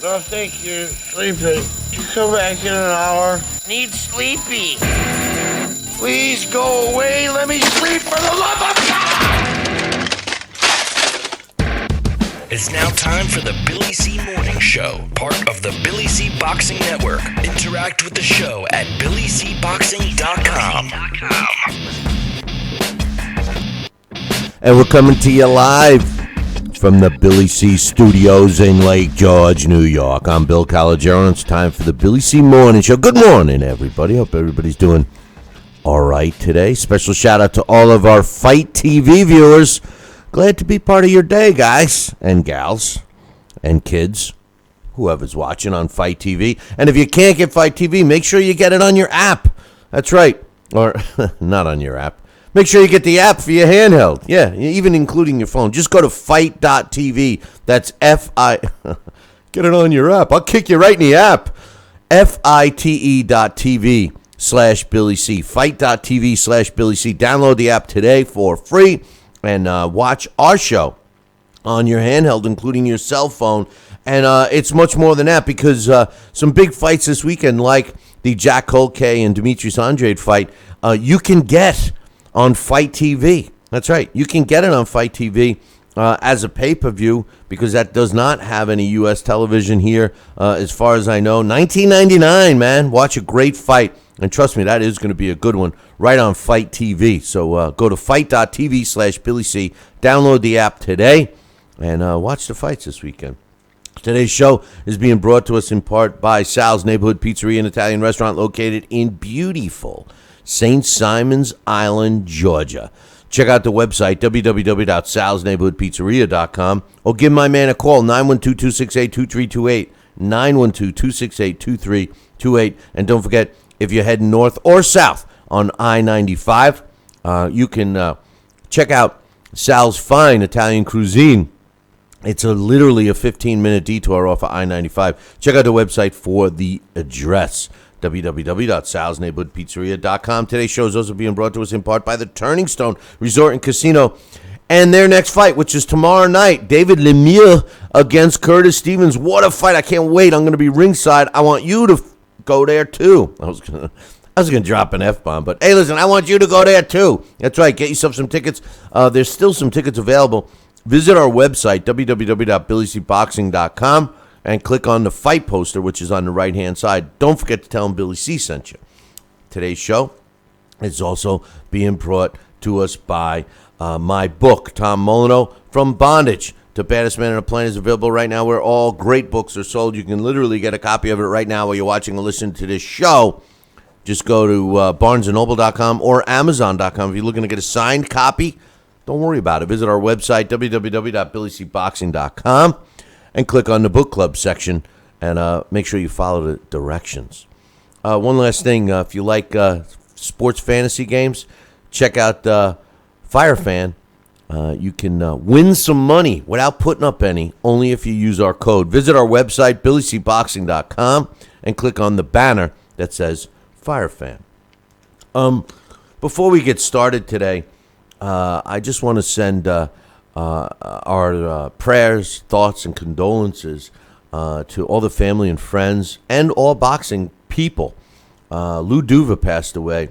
don't think you're sleeping. Come back in an hour. Need sleepy. Please go away. Let me sleep for the love of God! It's now time for the Billy C. Morning Show, part of the Billy C. Boxing Network. Interact with the show at BillyCBoxing.com. And we're coming to you live from the Billy C. Studios in Lake George, New York. I'm Bill Calogero, and it's time for the Billy C. Morning Show. Good morning, everybody. Hope everybody's doing all right today. Special shout out to all of our Fight TV viewers. Glad to be part of your day, guys and gals and kids, whoever's watching on Fight TV. And if you can't get Fight TV, make sure you get it on your app. That's right. Or not on your app. Make sure you get the app for your handheld. Yeah, even including your phone. Just go to fight.tv. That's F-I. Get it on your app. I'll kick you right in the app. FITE.tv/Billy C. Fight.tv/Billy C. Download the app today for free and watch our show on your handheld, including your cell phone. And it's much more than that because some big fights this weekend, like the Jack Culcay and Demetrius Andrade fight, you can get on Fight TV. That's right. You can get it on Fight TV as a pay-per-view because that does not have any U.S. television here as far as I know. $19.99, man. Watch a great fight. And trust me, that is going to be a good one right on Fight TV. So go to fight.tv/Billy C. Download the app today and watch the fights this weekend. Today's show is being brought to us in part by Sal's Neighborhood Pizzeria and Italian Restaurant located in beautiful St. Simons Island, Georgia. Check out the website, www.salsneighborhoodpizzeria.com, or give my man a call, 912-268-2328, 912-268-2328. And don't forget, if you're heading north or south on I-95, you can check out Sal's Fine Italian Cuisine. It's literally a 15-minute detour off of I-95. Check out the website for the address, www.salsneighborhoodpizzeria.com. Today's show is also being brought to us in part by the Turning Stone Resort and Casino and their next fight, which is tomorrow night, David Lemieux against Curtis Stevens. What a fight. I can't wait. I'm going to be ringside. I want you to go there, too. I was going to drop an F-bomb, but hey, listen, I want you to go there, too. That's right. Get yourself some tickets. There's still some tickets available. Visit our website, www.BillyCBoxing.com. and click on the fight poster, which is on the right-hand side. Don't forget to tell them Billy C sent you. Today's show is also being brought to us by my book, Tom Molyneux, From Bondage to Baddest Man on the Planet, is available right now where all great books are sold. You can literally get a copy of it right now while you're watching or listening to this show. Just go to barnesandnoble.com or amazon.com. If you're looking to get a signed copy, don't worry about it. Visit our website, www.BillyCBoxing.com. and click on the book club section and make sure you follow the directions. One last thing, if you like sports fantasy games, check out Fire Fan. You can win some money without putting up any, only if you use our code. Visit our website, BillyCBoxing.com, and click on the banner that says Fire Fan. Before we get started today, I just want to send our prayers, thoughts, and condolences to all the family and friends and all boxing people. Lou Duva passed away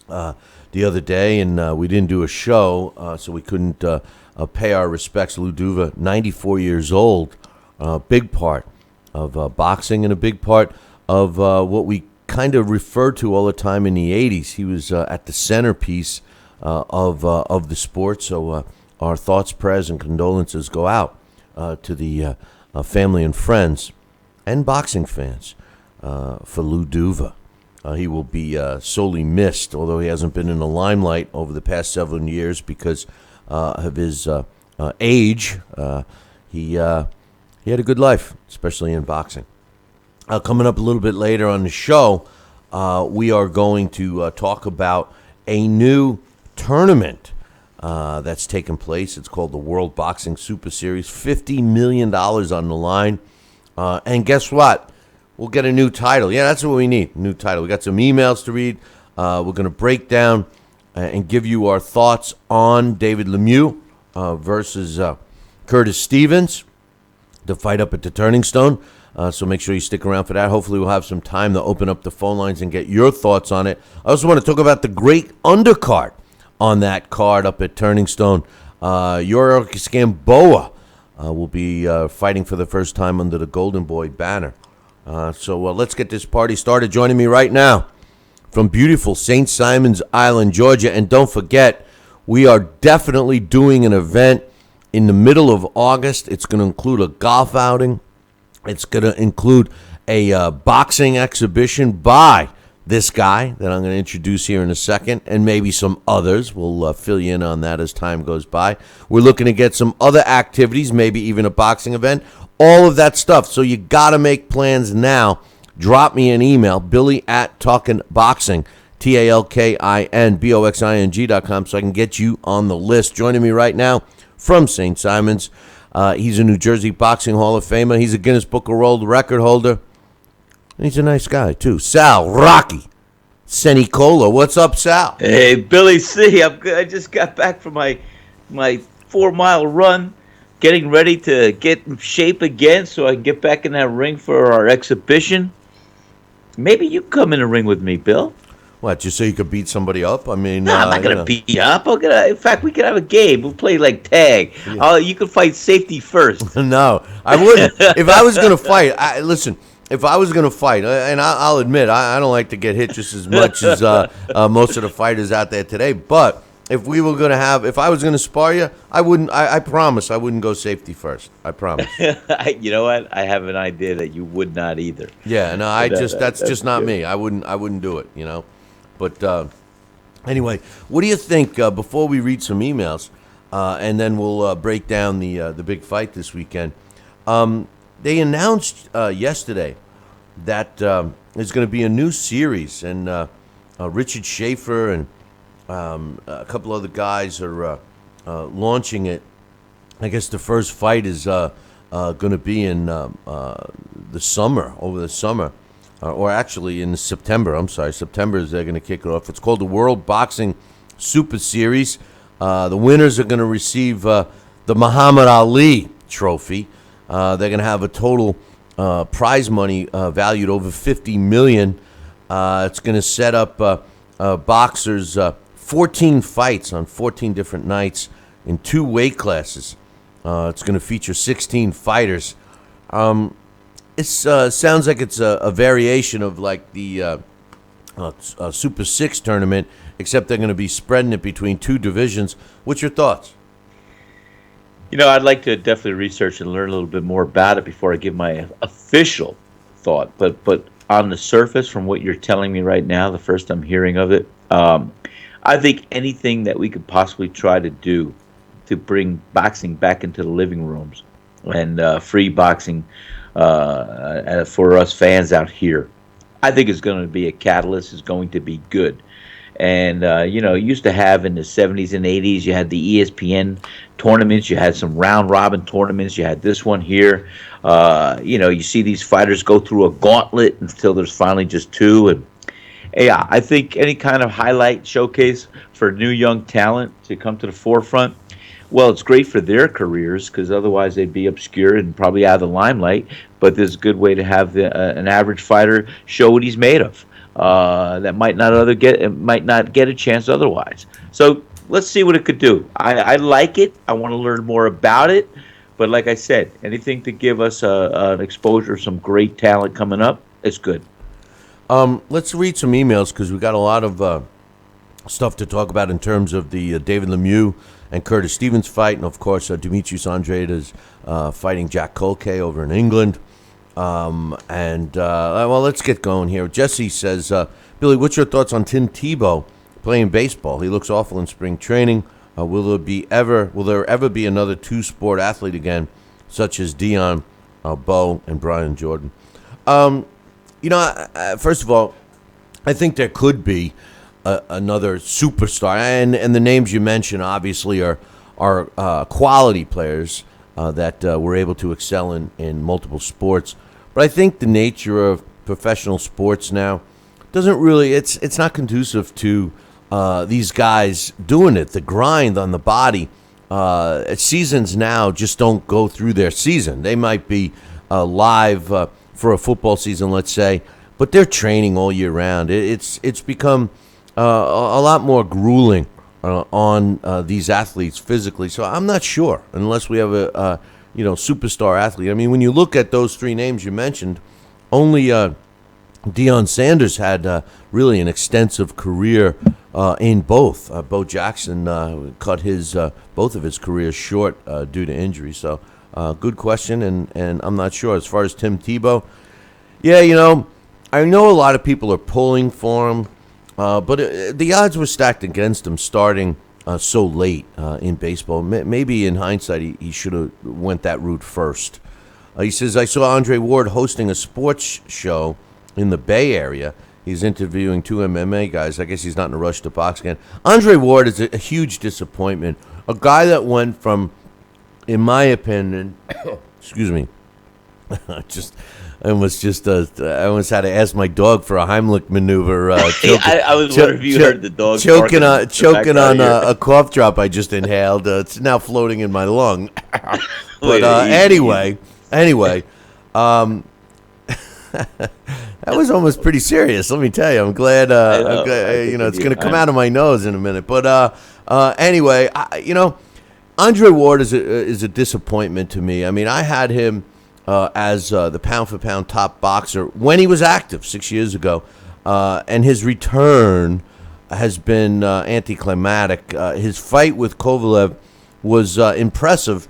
the other day, and we didn't do a show, so we couldn't pay our respects. Lou Duva, 94 years old, big part of boxing and a big part of what we kind of referred to all the time in the 80s. He was at the centerpiece of the sport, so our thoughts, prayers, and condolences go out to the family and friends and boxing fans for Lou Duva. He will be sorely missed, although he hasn't been in the limelight over the past several years because of his age. He had a good life, especially in boxing. Coming up a little bit later on the show, we are going to talk about a new tournament that's taken place. It's called the World Boxing Super Series. $50 million on the line. And guess what? We'll get a new title. Yeah, that's what we need, a new title. We got some emails to read. We're going to break down and give you our thoughts on David Lemieux versus Curtis Stevens, the fight up at the Turning Stone. So make sure you stick around for that. Hopefully we'll have some time to open up the phone lines and get your thoughts on it. I also want to talk about the great undercard on that card up at Turning Stone. Yorick Gamboa will be fighting for the first time under the Golden Boy banner. So let's get this party started. Joining me right now from beautiful St. Simons Island, Georgia. And don't forget, we are definitely doing an event in the middle of August. It's going to include a golf outing. It's going to include a boxing exhibition by this guy that I'm going to introduce here in a second, and maybe some others. We'll fill you in on that as time goes by. We're looking to get some other activities, maybe even a boxing event, all of that stuff. So you got to make plans now. Drop me an email, billy@talkinboxing, TalkinBoxing.com, so I can get you on the list. Joining me right now from St. Simons, he's a New Jersey Boxing Hall of Famer. He's a Guinness Book of World Record holder. He's a nice guy, too. Sal Rocky Senicola. What's up, Sal? Hey, Billy C. I'm good. I just got back from my 4-mile run, getting ready to get in shape again so I can get back in that ring for our exhibition. Maybe you can come in the ring with me, Bill. What, just so you could beat somebody up? I mean, no, I'm not going to beat you up. In fact, we could have a game. We'll play like tag. Yeah. You can fight safety first. No, I wouldn't. If I was going to fight, listen. If I was going to fight, and I'll admit, I don't like to get hit just as much as most of the fighters out there today. But if I was going to spar you, I wouldn't. I promise I wouldn't go safety first. I promise. You know what? I have an idea that you would not either. Yeah, no, that's just not me. I wouldn't do it. You know. But anyway, what do you think? Before we read some emails, and then we'll break down the big fight this weekend. They announced yesterday that there's going to be a new series, and Richard Schaefer and a couple other guys are launching it. I guess the first fight is going to be in over the summer, or actually in September. I'm sorry, September is they're going to kick it off. It's called the World Boxing Super Series. The winners are going to receive the Muhammad Ali Trophy. They're going to have a total prize money valued over $50 million. It's going to set up boxers 14 fights on 14 different nights in 2 weight classes. It's going to feature 16 fighters. It sounds like it's a variation of like the Super 6 tournament, except they're going to be spreading it between 2 divisions. What's your thoughts? You know, I'd like to definitely research and learn a little bit more about it before I give my official thought. But on the surface, from what you're telling me right now, the first I'm hearing of it, I think anything that we could possibly try to do to bring boxing back into the living rooms and free boxing for us fans out here, I think is going to be a catalyst, is going to be good. And, you used to have in the 70s and 80s, you had the ESPN tournaments, you had some round-robin tournaments, you had this one here. You see these fighters go through a gauntlet until there's finally just 2. And, yeah, I think any kind of highlight showcase for new young talent to come to the forefront, well, it's great for their careers because otherwise they'd be obscure and probably out of the limelight. But there's a good way to have an average fighter show what he's made of. That might not get a chance otherwise. So let's see what it could do. I like it. I want to learn more about it. But like I said, anything to give us an exposure of some great talent coming up, it's good. Let's read some emails because we got a lot of stuff to talk about in terms of the David Lemieux and Curtis Stevens fight, and of course Demetrius Andrade is fighting Jack Culcay over in England. Well, let's get going here. Jesse says, Billy, what's your thoughts on Tim Tebow playing baseball? He looks awful in spring training. Will there ever be another 2-sport athlete again, such as Deion, Bo, and Brian Jordan? First of all, I think there could be another superstar, and the names you mentioned obviously are quality players that were able to excel in multiple sports. But I think the nature of professional sports now doesn't really, it's not conducive to these guys doing it. The grind on the body, seasons now just don't go through their season. They might be live for a football season, let's say, but they're training all year round. It's become a lot more grueling on these athletes physically. So I'm not sure unless we have a superstar athlete. I mean, when you look at those three names you mentioned, only Deion Sanders had really an extensive career in both. Bo Jackson cut both of his careers short due to injury. So good question, and I'm not sure. As far as Tim Tebow, yeah, I know a lot of people are pulling for him, but the odds were stacked against him starting so late in baseball. Maybe in hindsight, he should have went that route first. He says, I saw Andre Ward hosting a sports show in the Bay Area. He's interviewing two MMA guys. I guess he's not in a rush to box again. Andre Ward is a huge disappointment. A guy that went from, in my opinion, excuse me, I almost had to ask my dog for a Heimlich maneuver. I was wondering if you heard the dog choking on a cough drop I just inhaled. It's now floating in my lung. But anyway, that was almost pretty serious. Let me tell you. I'm glad. It's going to come out of my nose in a minute. But anyway, Andre Ward is a disappointment to me. I mean, I had him as the pound-for-pound top boxer when he was active 6 years ago, and his return has been anticlimactic. His fight with Kovalev was impressive,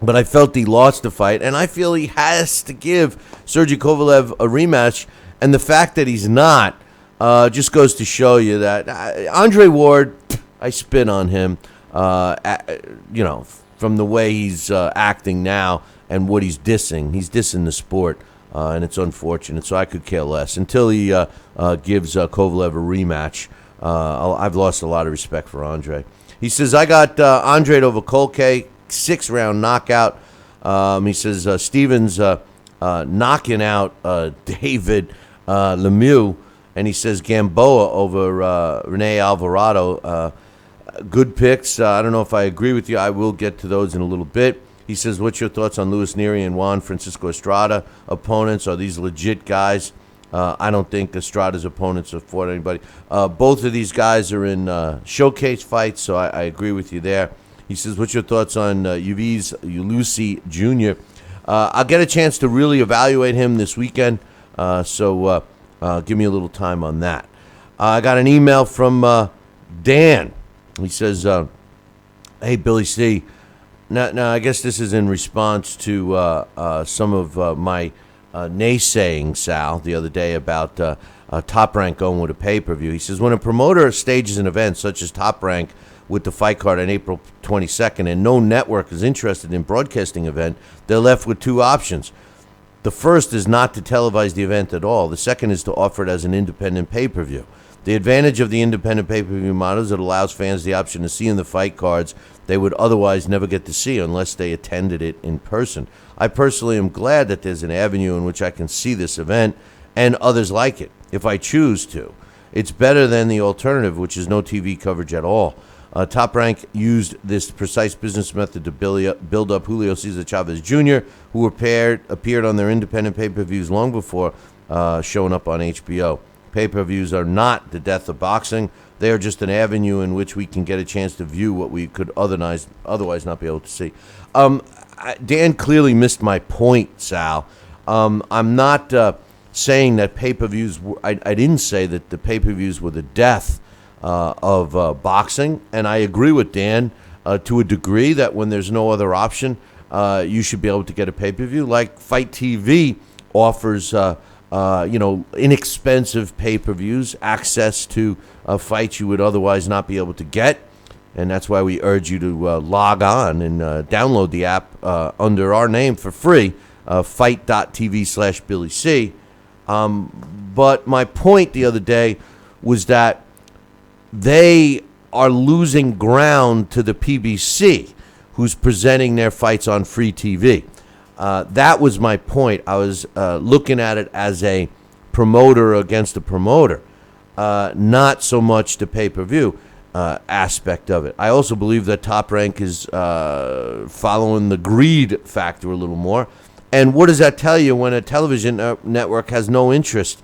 but I felt he lost the fight, and I feel he has to give Sergey Kovalev a rematch, and the fact that he's not just goes to show you that Andre Ward, I spit on him, from the way he's acting now and what he's dissing. He's dissing the sport, and it's unfortunate, so I could care less. Until he gives Kovalev a rematch, I've lost a lot of respect for Andre. He says, I got Andre over Culcay, 6-round knockout. He says, Stevens knocking out David Lemieux, and he says Gamboa over Rene Alvarado. Good picks. I don't know if I agree with you. I will get to those in a little bit. He says, what's your thoughts on Luis Nery and Juan Francisco Estrada opponents? Are these legit guys? I don't think Estrada's opponents have fought anybody. Both of these guys are in showcase fights, so I agree with you there. He says, what's your thoughts on Ulusi Jr.? I'll get a chance to really evaluate him this weekend, so give me a little time on that. I got an email from Dan. He says, hey, Billy C., now, I guess this is in response to some of my naysaying, Sal, the other day about Top Rank going with a pay-per-view. He says, when a promoter stages an event such as Top Rank with the fight card on April 22nd and no network is interested in broadcasting event, they're left with two options. The first is not to televise the event at all. The second is to offer it as an independent pay-per-view. The advantage of the independent pay-per-view model is it allows fans the option to see in the fight cards they would otherwise never get to see unless they attended it in person. I personally am glad that there's an avenue in which I can see this event and others like it, if I choose to. It's better than the alternative, which is no TV coverage at all. Top Rank used this precise business method to build up Julio Cesar Chavez Jr., who appeared on their independent pay-per-views long before showing up on HBO. Pay-per-views are not the death of boxing. They are just an avenue in which we can get a chance to view what we could otherwise not be able to see. Dan clearly missed my point, Sal. I'm not saying that pay-per-views I didn't say that the pay-per-views were the death of boxing, and I agree with Dan to a degree that when there's no other option, you should be able to get a pay-per-view. Like Fight TV offers inexpensive pay-per-views, access to fights you would otherwise not be able to get. And that's why we urge you to log on and download the app under our name for free, fight.tv/BillyC. But my point the other day was that they are losing ground to the PBC, who's presenting their fights on free TV. That was my point. I was looking at it as a promoter against a promoter, not so much the pay-per-view aspect of it. I also believe that Top Rank is following the greed factor a little more. And what does that tell you when a television network has no interest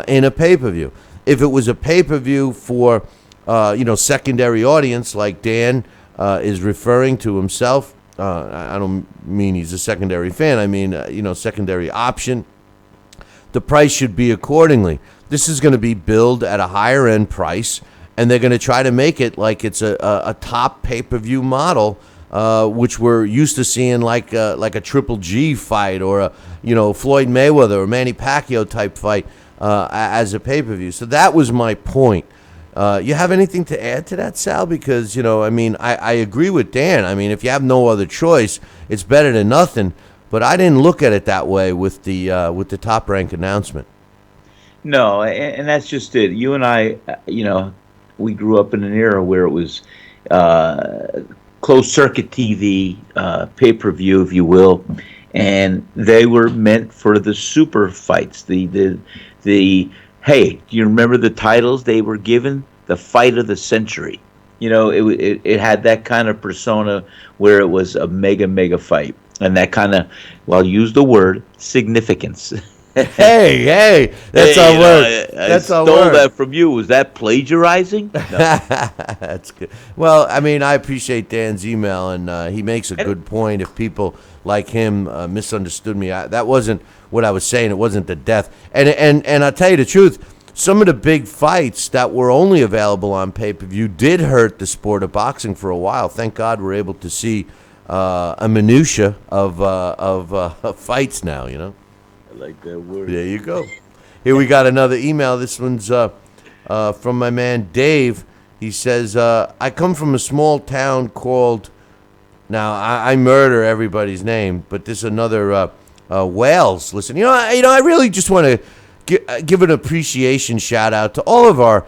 in a pay-per-view? If it was a pay-per-view for, secondary audience, like Dan is referring to himself, I don't mean he's a secondary fan. I mean, secondary option. The price should be accordingly. This is going to be billed at a higher end price, and they're going to try to make it like it's a top pay-per-view model, which we're used to seeing like a Triple G fight or a Floyd Mayweather or Manny Pacquiao type fight as a pay-per-view. So that was my point. You have anything to add to that, Sal? Because I agree with Dan. I mean, if you have no other choice, it's better than nothing. But I didn't look at it that way with the Top Rank announcement. No, and that's just it. You and I, we grew up in an era where it was closed circuit TV, pay-per-view, if you will, and they were meant for the super fights. The hey, do you remember the titles they were given? The fight of the century. It had that kind of persona where it was a mega fight, and that kind of, well, use the word significance. Hey, that's our word. That's our word. I stole that from you. Was that plagiarizing? No. That's good. Well, I appreciate Dan's email, and he makes a good point. If people like him misunderstood me, that wasn't what I was saying. It wasn't the death. And I'll tell you the truth. Some of the big fights that were only available on pay-per-view did hurt the sport of boxing for a while. Thank God we're able to see a minutia of fights now, I like that word. There you go. Here we got another email. This one's from my man Dave. He says, I come from a small town called, now I murder everybody's name, but this is another Wales. Listen, I really just want to give an appreciation shout out to all of our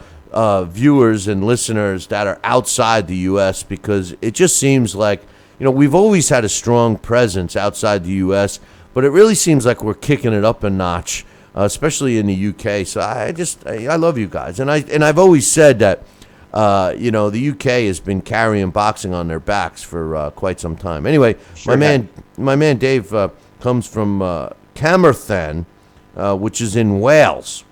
viewers and listeners that are outside the U.S. because it just seems like, we've always had a strong presence outside the U.S., but it really seems like we're kicking it up a notch, especially in the UK. So I love you guys, and I've always said that the UK has been carrying boxing on their backs for quite some time. Anyway, sure my man Dave comes from Camerthan, which is in Wales.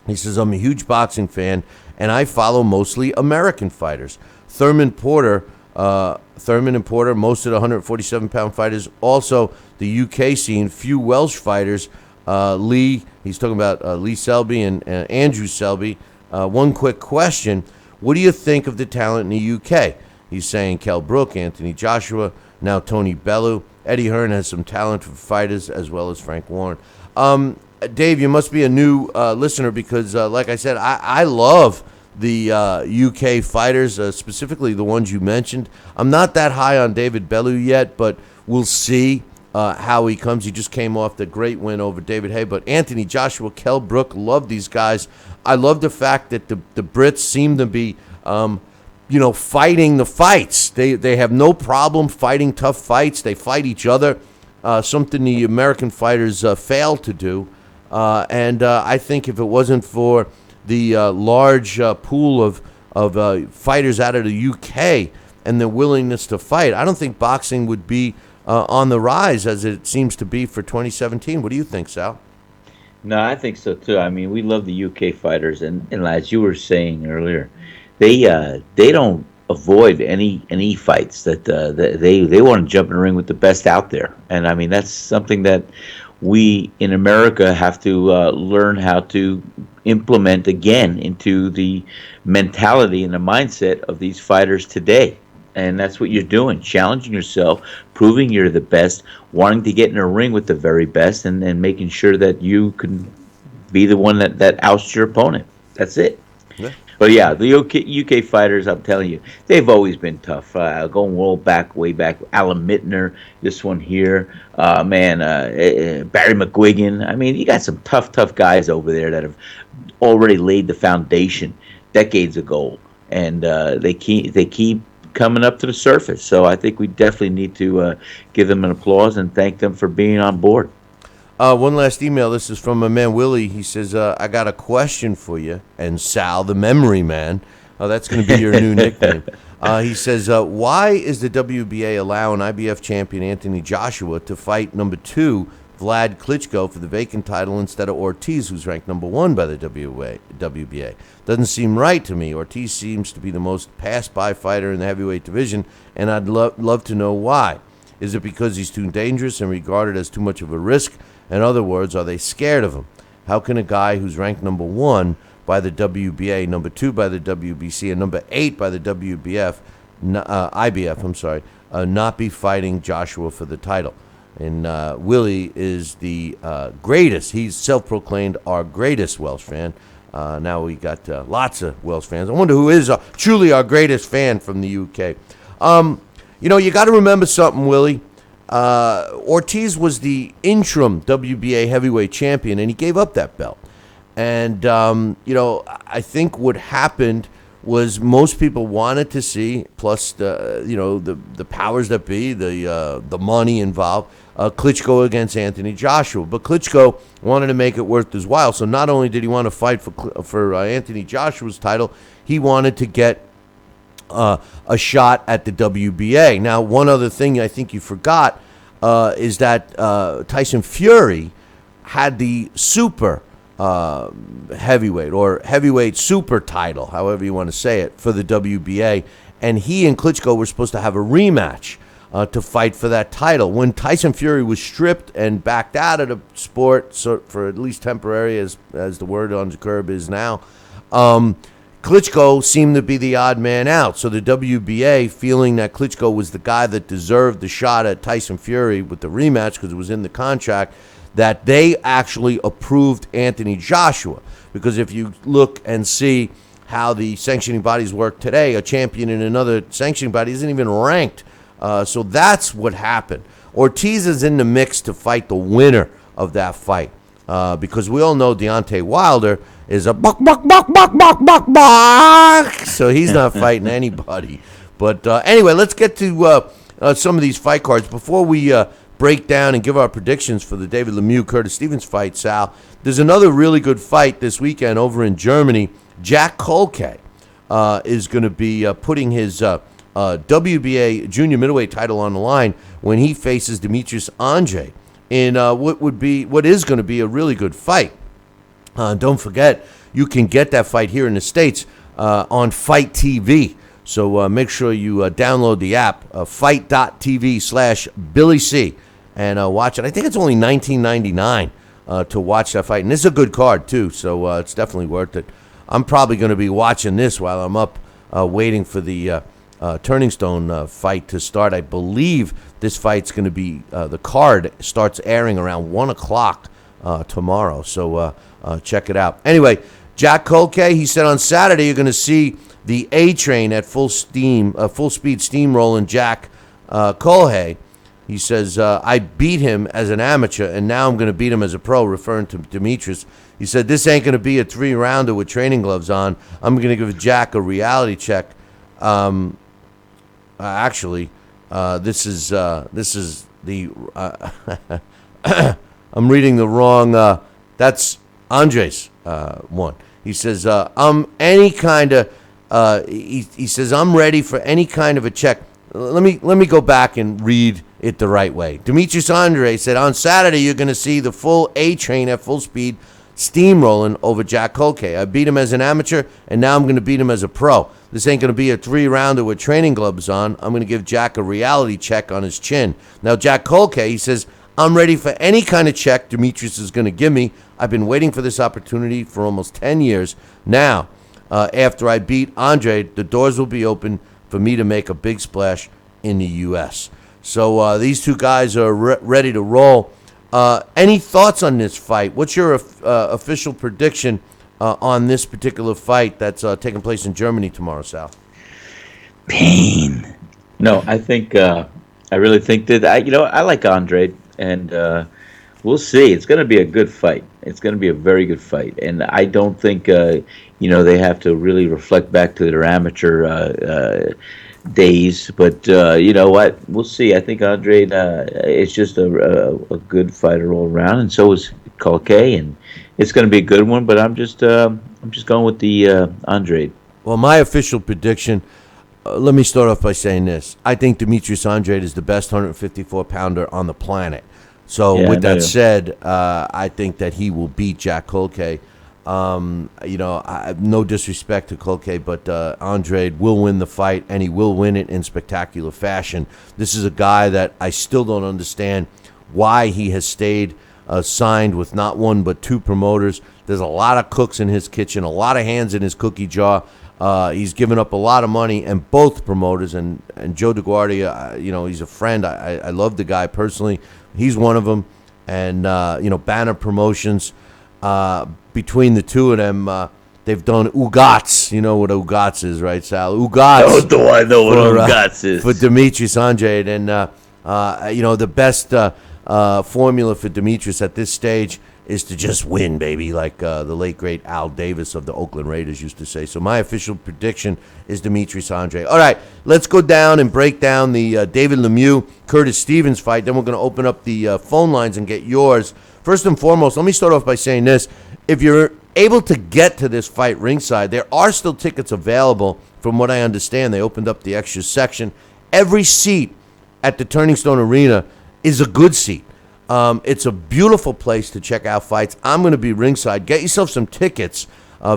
He says, I'm a huge boxing fan, and I follow mostly American fighters. Thurman and Porter, most of the 147-pound fighters. Also, the UK scene, few Welsh fighters. He's talking about Lee Selby and Andrew Selby. One quick question. What do you think of the talent in the UK? He's saying Kell Brook, Anthony Joshua, now Tony Bellew. Eddie Hearn has some talent for fighters as well as Frank Warren. Dave, you must be a new listener because, like I said, I love the UK fighters, specifically the ones you mentioned. I'm not that high on David Bellew yet, but we'll see how he comes. He just came off the great win over David Hay. But Anthony Joshua, Kell Brook, love these guys. I love the fact that the Brits seem to be, fighting the fights. They have no problem fighting tough fights. They fight each other, something the American fighters fail to do. And I think if it wasn't for the large pool of fighters out of the UK and their willingness to fight, I don't think boxing would be on the rise as it seems to be for 2017. What do you think, Sal? No, I think so too. I mean, we love the UK fighters, and as you were saying earlier, they don't avoid any fights that they want to jump in the ring with the best out there, and I mean that's something that we in America have to learn how to implement again into the mentality and the mindset of these fighters today. And that's what you're doing, challenging yourself, proving you're the best, wanting to get in a ring with the very best, and making sure that you can be the one that ousts your opponent. That's it. Yeah. But yeah, the UK fighters, I'm telling you, they've always been tough. Going way back, Alan Mittner, this one here, Barry McGuigan. I mean, you got some tough guys over there that have already laid the foundation decades ago, and they keep coming up to the surface. So I think we definitely need to give them an applause and thank them for being on board. One last email. This is from my man Willie. He says, I got a question for you. And Sal, the memory man. That's going to be your new nickname. He says, why is the WBA allowing IBF champion Anthony Joshua to fight number 2 Vlad Klitschko for the vacant title instead of Ortiz, who's ranked number 1 by the WBA. Doesn't seem right to me. Ortiz seems to be the most passed-by fighter in the heavyweight division, and I'd love to know why. Is it because he's too dangerous and regarded as too much of a risk? In other words, are they scared of him? How can a guy who's ranked number 1 by the WBA, number 2 by the WBC, and number 8 by the IBF, not be fighting Joshua for the title? And Willie is the greatest. He's self-proclaimed our greatest Welsh fan. Now we got lots of Welsh fans. I wonder who is truly our greatest fan from the UK. You got to remember something, Willie. Ortiz was the interim WBA heavyweight champion, and he gave up that belt. And, I think what happened was most people wanted to see, plus the powers that be, the money involved, Klitschko against Anthony Joshua. But Klitschko wanted to make it worth his while. So not only did he want to fight for Anthony Joshua's title, he wanted to get a shot at the WBA. Now, one other thing I think you forgot is that Tyson Fury had the super heavyweight or heavyweight super title, however you want to say it, for the WBA, and he and Klitschko were supposed to have a rematch to fight for that title. When Tyson Fury was stripped and backed out of the sport, so for at least temporary, as the word on the curb is now, Klitschko seemed to be the odd man out. So the WBA, feeling that Klitschko was the guy that deserved the shot at Tyson Fury with the rematch because it was in the contract, that they actually approved Anthony Joshua. Because if you look and see how the sanctioning bodies work today, a champion in another sanctioning body isn't even ranked. So that's what happened. Ortiz is in the mix to fight the winner of that fight. Because we all know Deontay Wilder is a buck. So he's not fighting anybody. But anyway, let's get to some of these fight cards. Before we break down and give our predictions for the David Lemieux, Curtis Stevens fight, Sal, there's another really good fight this weekend over in Germany. Jack Culcay is going to be putting his WBA junior middleweight title on the line when he faces Demetrius Andrade in what is going to be a really good fight. Don't forget, you can get that fight here in the States on Fight TV. So make sure you download the app, fight.tv/Billy C, and watch it. I think it's only $19.99 to watch that fight. And this is a good card, too, so it's definitely worth it. I'm probably going to be watching this while I'm up waiting for the Turning Stone fight to start. I believe this fight's going to be, the card starts airing around 1 o'clock tomorrow, so check it out. Anyway, Jack Culcay, he said on Saturday you're going to see the A train at full speed steamrolling Jack Culcay. He says, I beat him as an amateur, and now I'm going to beat him as a pro, referring to Demetrius. He said, this ain't going to be a 3-rounder with training gloves on. I'm going to give Jack a reality check. Actually, this is the I'm reading the wrong. That's Andres one. He says, any kind of. He says, I'm ready for any kind of a check. Let me go back and read it the right way. Demetrius Andrade said, on Saturday you're going to see the full A train at full speed steamrolling over Jack Culcay. I beat him as an amateur, and now I'm going to beat him as a pro. This ain't going to be a 3-rounder with training gloves on. I'm going to give Jack a reality check on his chin. Now, Jack Culcay, he says, I'm ready for any kind of check Demetrius is going to give me. I've been waiting for this opportunity for almost 10 years. Now, after I beat Andre, the doors will be open for me to make a big splash in the U.S. So these two guys are ready to roll. Any thoughts on this fight? What's your official prediction on this particular fight that's taking place in Germany tomorrow, Sal? Pain. No, I think I really think that I like Andre, and we'll see. It's going to be a good fight. It's going to be a very good fight, and I don't think they have to really reflect back to their amateur days. But you know what? We'll see. I think Andre is just a good fighter all around, and so is Culcay, and it's going to be a good one. But I'm just going with the Andre. Well, my official prediction. Let me start off by saying this. I think Demetrius Andrade is the best 154-pounder on the planet. So Yeah, with I know. that said, I think that he will beat Jack Culcay. No disrespect to Culcay, but Andre will win the fight, and he will win it in spectacular fashion. This is a guy that I still don't understand why he has stayed signed with not one but two promoters. There's a lot of cooks in his kitchen, a lot of hands in his cookie jar. He's given up a lot of money, and both promoters, and Joe DeGuardia, he's a friend. I love the guy personally. He's one of them. And, Banner Promotions, between the two of them, they've done Ugats. You know what Ugats is, right, Sal? Ugats. Oh, do I know what Ugats is? For Demetrius Andrade. And, the best formula for Demetrius at this stage is to just win, baby, like the late, great Al Davis of the Oakland Raiders used to say. So my official prediction is Demetrius Andrade. All right, let's go down and break down the David Lemieux, Curtis Stevens fight. Then we're going to open up the phone lines and get yours. First and foremost, let me start off by saying this. If you're able to get to this fight ringside, there are still tickets available. From what I understand, they opened up the extra section. Every seat at the Turning Stone Arena is a good seat. It's a beautiful place to check out fights. I'm going to be ringside. Get yourself some tickets.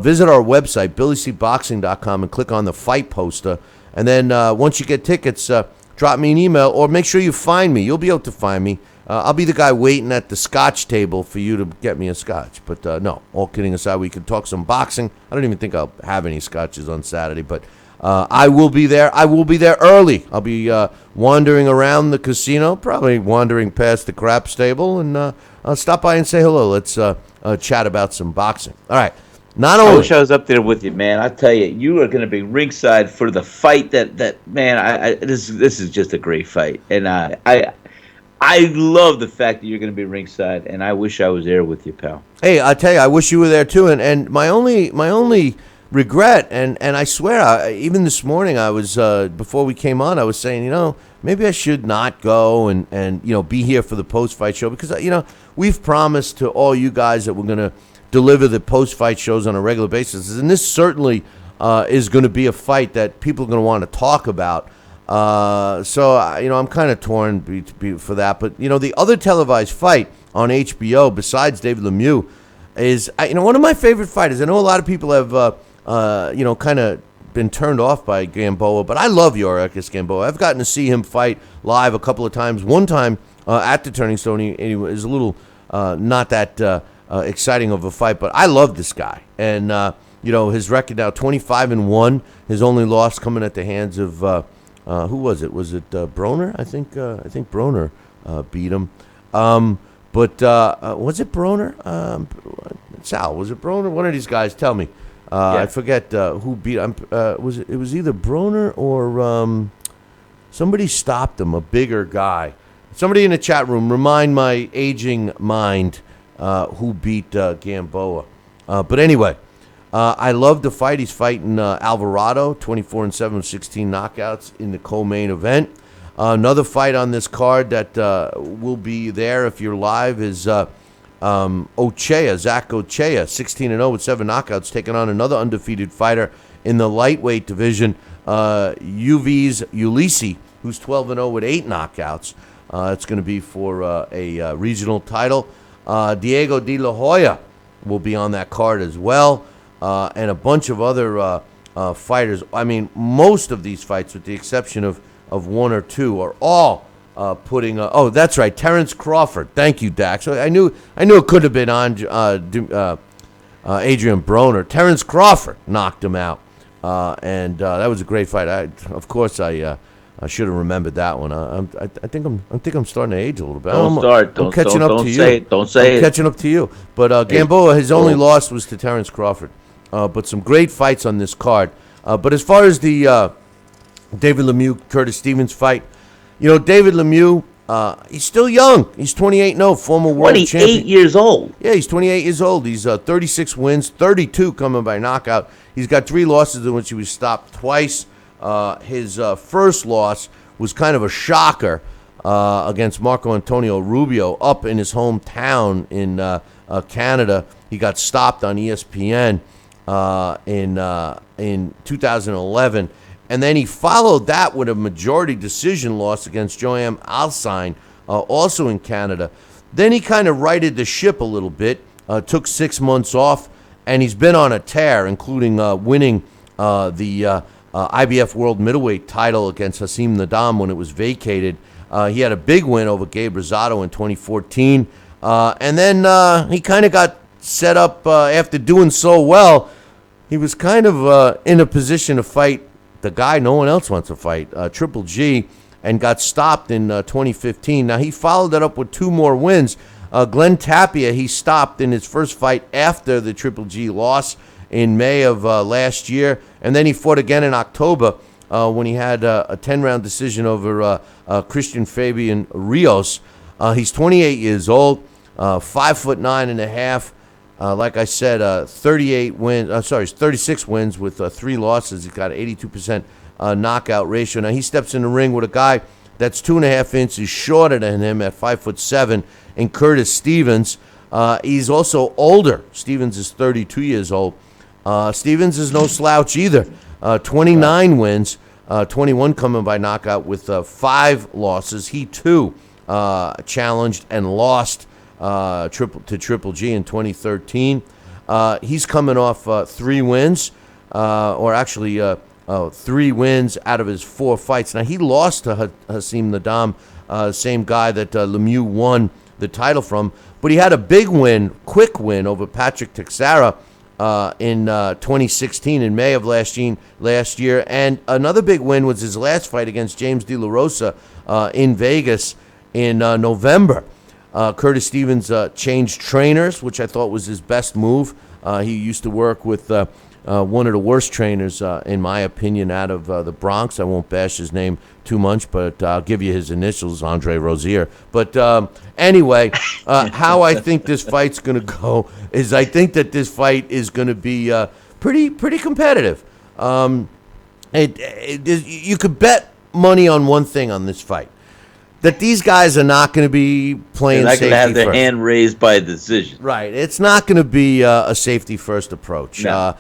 Visit our website, BillyCBoxing.com, and click on the fight poster. And then once you get tickets, drop me an email or make sure you find me. You'll be able to find me. I'll be the guy waiting at the scotch table for you to get me a scotch. But no, all kidding aside, we can talk some boxing. I don't even think I'll have any scotches on Saturday, but I will be there. I will be there early. I'll be wandering around the casino, probably wandering past the crap stable, and I'll stop by and say hello. Let's chat about some boxing. All right. I wish I was up there with you, man. I tell you, you are going to be ringside for the fight. That man, this is just a great fight, and I love the fact that you're going to be ringside, and I wish I was there with you, pal. Hey, I tell you, I wish you were there too. And my only regret, and I swear, even this morning, I was before we came on, I was saying, maybe I should not go and be here for the post-fight show, because we've promised to all you guys that we're going to deliver the post-fight shows on a regular basis, and this certainly is going to be a fight that people are going to want to talk about. So I'm kind of torn for that, but the other televised fight on HBO besides David Lemieux is one of my favorite fighters. I know a lot of people have kind of been turned off by Gamboa, but I love Yorikis Gamboa. I've gotten to see him fight live a couple of times. One time at the Turning Stone, he was a little not that exciting of a fight, but I love this guy. And his record now 25-1. His only loss coming at the hands of who was it? Was it Broner? I think Broner beat him. But was it Broner? Sal, was it Broner? One of these guys. Tell me. Yeah. I forget who beat him. It was either Broner or somebody stopped him, a bigger guy. Somebody in the chat room, remind my aging mind who beat Gamboa. But anyway, I love the fight. He's fighting Alvarado, 24-7, 16 knockouts in the co-main event. Another fight on this card that will be there if you're live is Zach Ochea, 16-0 with 7 knockouts, taking on another undefeated fighter in the lightweight division, UV's Ulysses, who's 12-0 with 8 knockouts. It's going to be for a regional title. Diego De La Hoya will be on that card as well, and a bunch of other fighters. I mean, most of these fights, with the exception of one or two, are all putting. Oh, that's right, Terrence Crawford. Thank you, Dax. So I knew it could have been on Adrian Broner. Terrence Crawford knocked him out, and that was a great fight. I should have remembered that one. I think I'm starting to age a little bit. Don't say it. Catching up to you. But Gamboa, his only loss was to Terrence Crawford. But some great fights on this card. But as far as the David Lemieux, Curtis Stevens fight, David Lemieux, he's still young. He's 28-0, former world champion. 28 years old. Yeah, he's 28 years old. He's 36 wins, 32 coming by knockout. He's got 3 losses in which he was stopped twice. His first loss was kind of a shocker against Marco Antonio Rubio up in his hometown in Canada. He got stopped on ESPN in 2011, and then he followed that with a majority decision loss against Joanne Alcine, also in Canada. Then he kind of righted the ship a little bit, took 6 months off, and he's been on a tear, including winning the IBF World Middleweight title against Hassim Nadam when it was vacated. He had a big win over Gabe Rosado in 2014. And then he kind of got set up after doing so well. He was kind of in a position to fight the guy no one else wants to fight, Triple G, and got stopped in 2015. Now, he followed that up with 2 more wins. Glenn Tapia, he stopped in his first fight after the Triple G loss in May of last year. And then he fought again in October when he had a 10-round decision over Christian Fabian Rios. He's 28 years old, 5'9.5". Like I said, 36 wins with 3 losses. He's got an 82% knockout ratio. Now he steps in the ring with a guy that's 2.5 inches shorter than him at 5'7", in Curtis Stevens. He's also older. Stevens is 32 years old. Stevens is no slouch either. 29 wins, 21 coming by knockout with 5 losses. He too challenged and lost to Triple G in 2013. He's coming off 3 wins, or actually 3 wins out of his 4 fights. Now, he lost to Hassim Nadam, same guy that Lemieux won the title from, but he had a big win, quick win over Patrick Teixeira in 2016, in May of last year. And another big win was his last fight against James De La Rosa in Vegas in November. Curtis Stevens changed trainers, which I thought was his best move. He used to work with one of the worst trainers, in my opinion, out of the Bronx. I won't bash his name too much, but I'll give you his initials, Andre Rozier. But anyway, how I think this fight's going to go is I think that this fight is going to be pretty competitive. You could bet money on one thing on this fight, that these guys are not going to be playing safety first. They're not going to have their hand raised by a decision. Right. It's not going to be a safety first approach. No.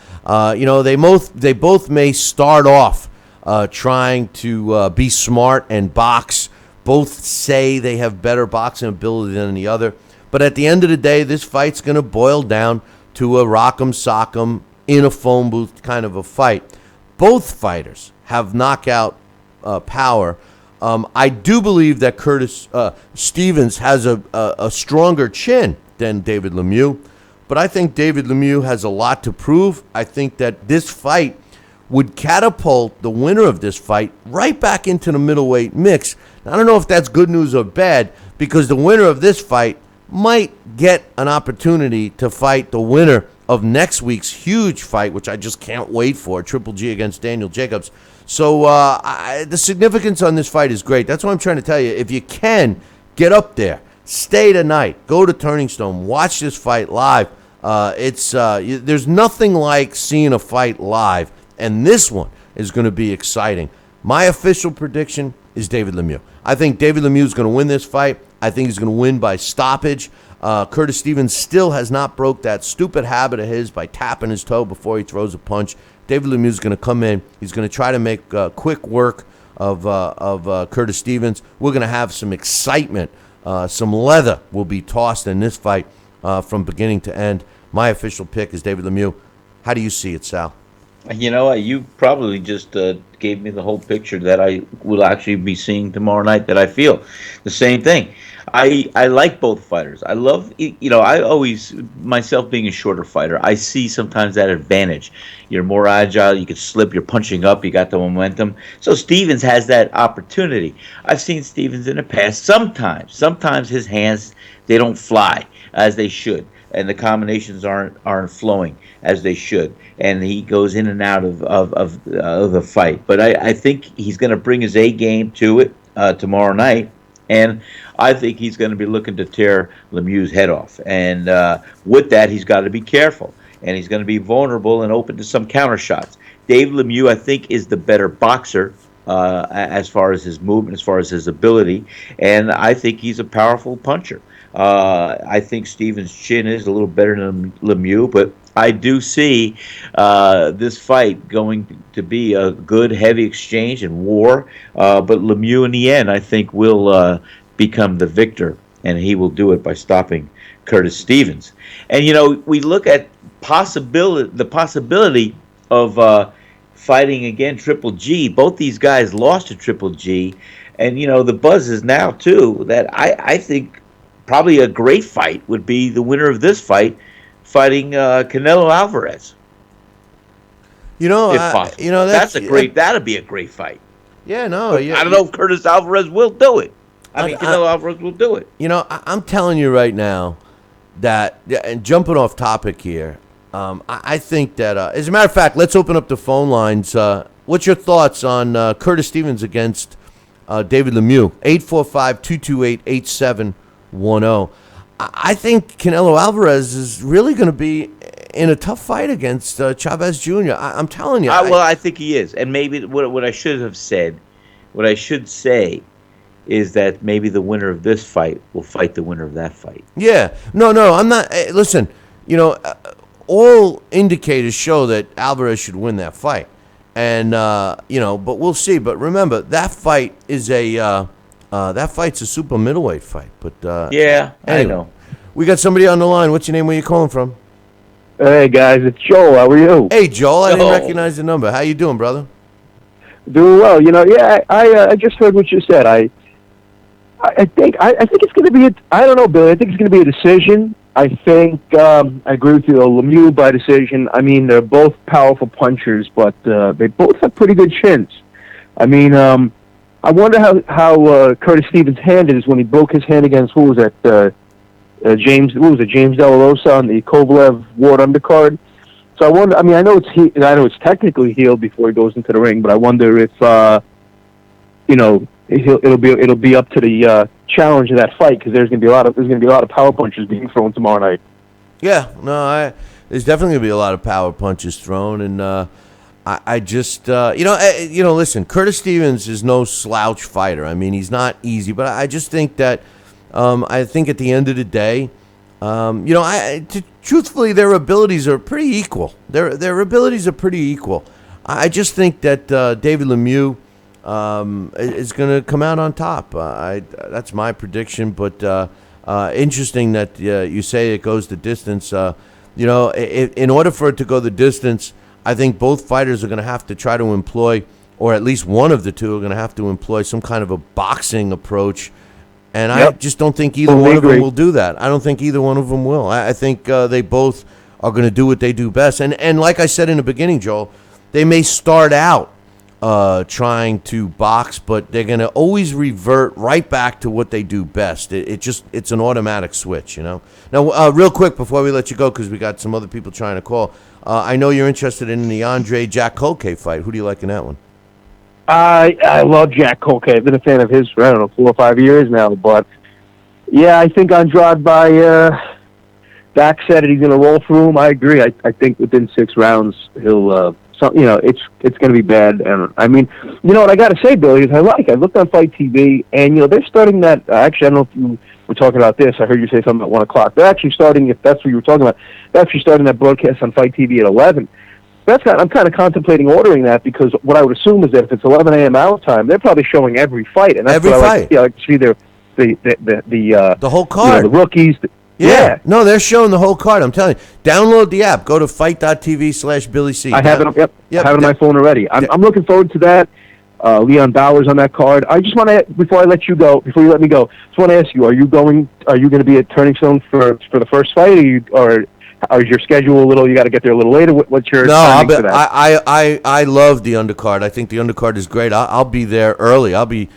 They both may start off trying to be smart and box. Both say they have better boxing ability than the other. But at the end of the day, this fight's going to boil down to a rock'em sock'em in a phone booth kind of a fight. Both fighters have knockout power. I do believe that Curtis Stevens has a stronger chin than David Lemieux, but I think David Lemieux has a lot to prove. I think that this fight would catapult the winner of this fight right back into the middleweight mix. Now, I don't know if that's good news or bad, because the winner of this fight might get an opportunity to fight the winner of next week's huge fight, which I just can't wait for, Triple G against Daniel Jacobs. So the significance on this fight is great. That's what I'm trying to tell you. If you can, get up there. Stay tonight. Go to Turning Stone. Watch this fight live. There's nothing like seeing a fight live, and this one is going to be exciting. My official prediction is David Lemieux. I think David Lemieux is going to win this fight. I think he's going to win by stoppage. Curtis Stevens still has not broke that stupid habit of his by tapping his toe before he throws a punch. David Lemieux is going to come in. He's going to try to make quick work of Curtis Stevens. We're going to have some excitement. Some leather will be tossed in this fight from beginning to end. My official pick is David Lemieux. How do you see it, Sal? You know, you probably just gave me the whole picture that I will actually be seeing tomorrow night, that I feel the same thing. I like both fighters. I love, I always, myself being a shorter fighter, I see sometimes that advantage. You're more agile, you can slip, you're punching up, you got the momentum. So Stevens has that opportunity. I've seen Stevens in the past. Sometimes his hands, they don't fly as they should, and the combinations aren't flowing as they should, and he goes in and out of the fight. But I think he's going to bring his A game to it tomorrow night, and I think he's going to be looking to tear Lemieux's head off. And with that, he's got to be careful, and he's going to be vulnerable and open to some counter shots. Dave Lemieux, I think, is the better boxer as far as his movement, as far as his ability, and I think he's a powerful puncher. I think Stevens' chin is a little better than Lemieux, but I do see this fight going to be a good, heavy exchange and war. But Lemieux, in the end, I think will become the victor and he will do it by stopping Curtis Stevens. And we look at the possibility of fighting again Triple G. Both these guys lost to Triple G, and the buzz is now too that I think probably a great fight would be the winner of this fight fighting Canelo Alvarez. If possible. That'd be a great fight. Yeah, no. I don't know if Curtis Alvarez will do it. Canelo Alvarez will do it. I'm telling you right now that, and jumping off topic here, I think that, as a matter of fact, let's open up the phone lines. What's your thoughts on Curtis Stevens against David Lemieux? 845-228-8710. I think Canelo Alvarez is really going to be in a tough fight against Chavez Jr. I'm telling you. I think he is. And maybe what I should say is that maybe the winner of this fight will fight the winner of that fight. Yeah. No, I'm not. Listen, all indicators show that Alvarez should win that fight. And, but we'll see. But remember, that fight is that fight's a super middleweight fight. But yeah, anyway, I know. We got somebody on the line. What's your name? Where you calling from? Hey guys, it's Joel. How are you? Hey Joel, I didn't recognize the number. How you doing, brother? Doing well. I just heard what you said. I think it's going to be I don't know, Billy. I think it's going to be a decision. I think I agree with you. Lemieux by decision. I mean, they're both powerful punchers, but they both have pretty good chins. I mean, I wonder how Curtis Stevens' hand is when he broke his hand against who was that? James De La Rosa on the Kovalev Ward undercard. So I wonder. I mean, I know it's technically healed before he goes into the ring, but I wonder if it'll be up to the challenge of that fight because there's going to be a lot of power punches being thrown tomorrow night. Yeah, no, there's definitely going to be a lot of power punches thrown, and I just listen, Curtis Stevens is no slouch fighter. I mean, he's not easy, but I just think that. I think at the end of the day, truthfully, their abilities are pretty equal. Their abilities are pretty equal. I just think that David Lemieux is going to come out on top. That's my prediction. But interesting that you say it goes the distance. In order for it to go the distance, I think both fighters are going to have to try to employ, or at least one of the two are going to have to employ some kind of a boxing approach. And I just don't think either one of them will do that. I don't think either one of them will. I think they both are going to do what they do best. And like I said in the beginning, Joel, they may start out trying to box, but they're going to always revert right back to what they do best. It's an automatic switch, Now, real quick before we let you go, because we got some other people trying to call, I know you're interested in the Jack Culcay fight. Who do you like in that one? I love Jack Culcay. I've been a fan of his for, 4 or 5 years now. But, yeah, I think Andrade Dak said it. He's going to roll through him. I agree. I think within 6 rounds he'll it's going to be bad. And I mean, what I got to say, Billy, is I looked on Fight TV, and, they're starting that. Actually, I don't know if you were talking about this. I heard you say something at 1 o'clock. They're actually starting, if that's what you were talking about, they're actually starting that broadcast on Fight TV at 11. I'm kind of contemplating ordering that because what I would assume is that if it's 11 a.m. our time, they're probably showing every fight, and that's every what fight. I like to see the whole card, the rookies. Yeah, no, they're showing the whole card. I'm telling you, download the app. Go to fight.tv/BillyC. I have it. Yep, I have it on my phone already. I'm looking forward to that. Leon Bowers on that card. I just want to, before you let me go, just want to ask you: Are you going to be at Turning Stone for the first fight, or is your schedule a little? You got to get there a little later. What's your timing for that? I love the undercard. I think the undercard is great. I'll be there early. I'll be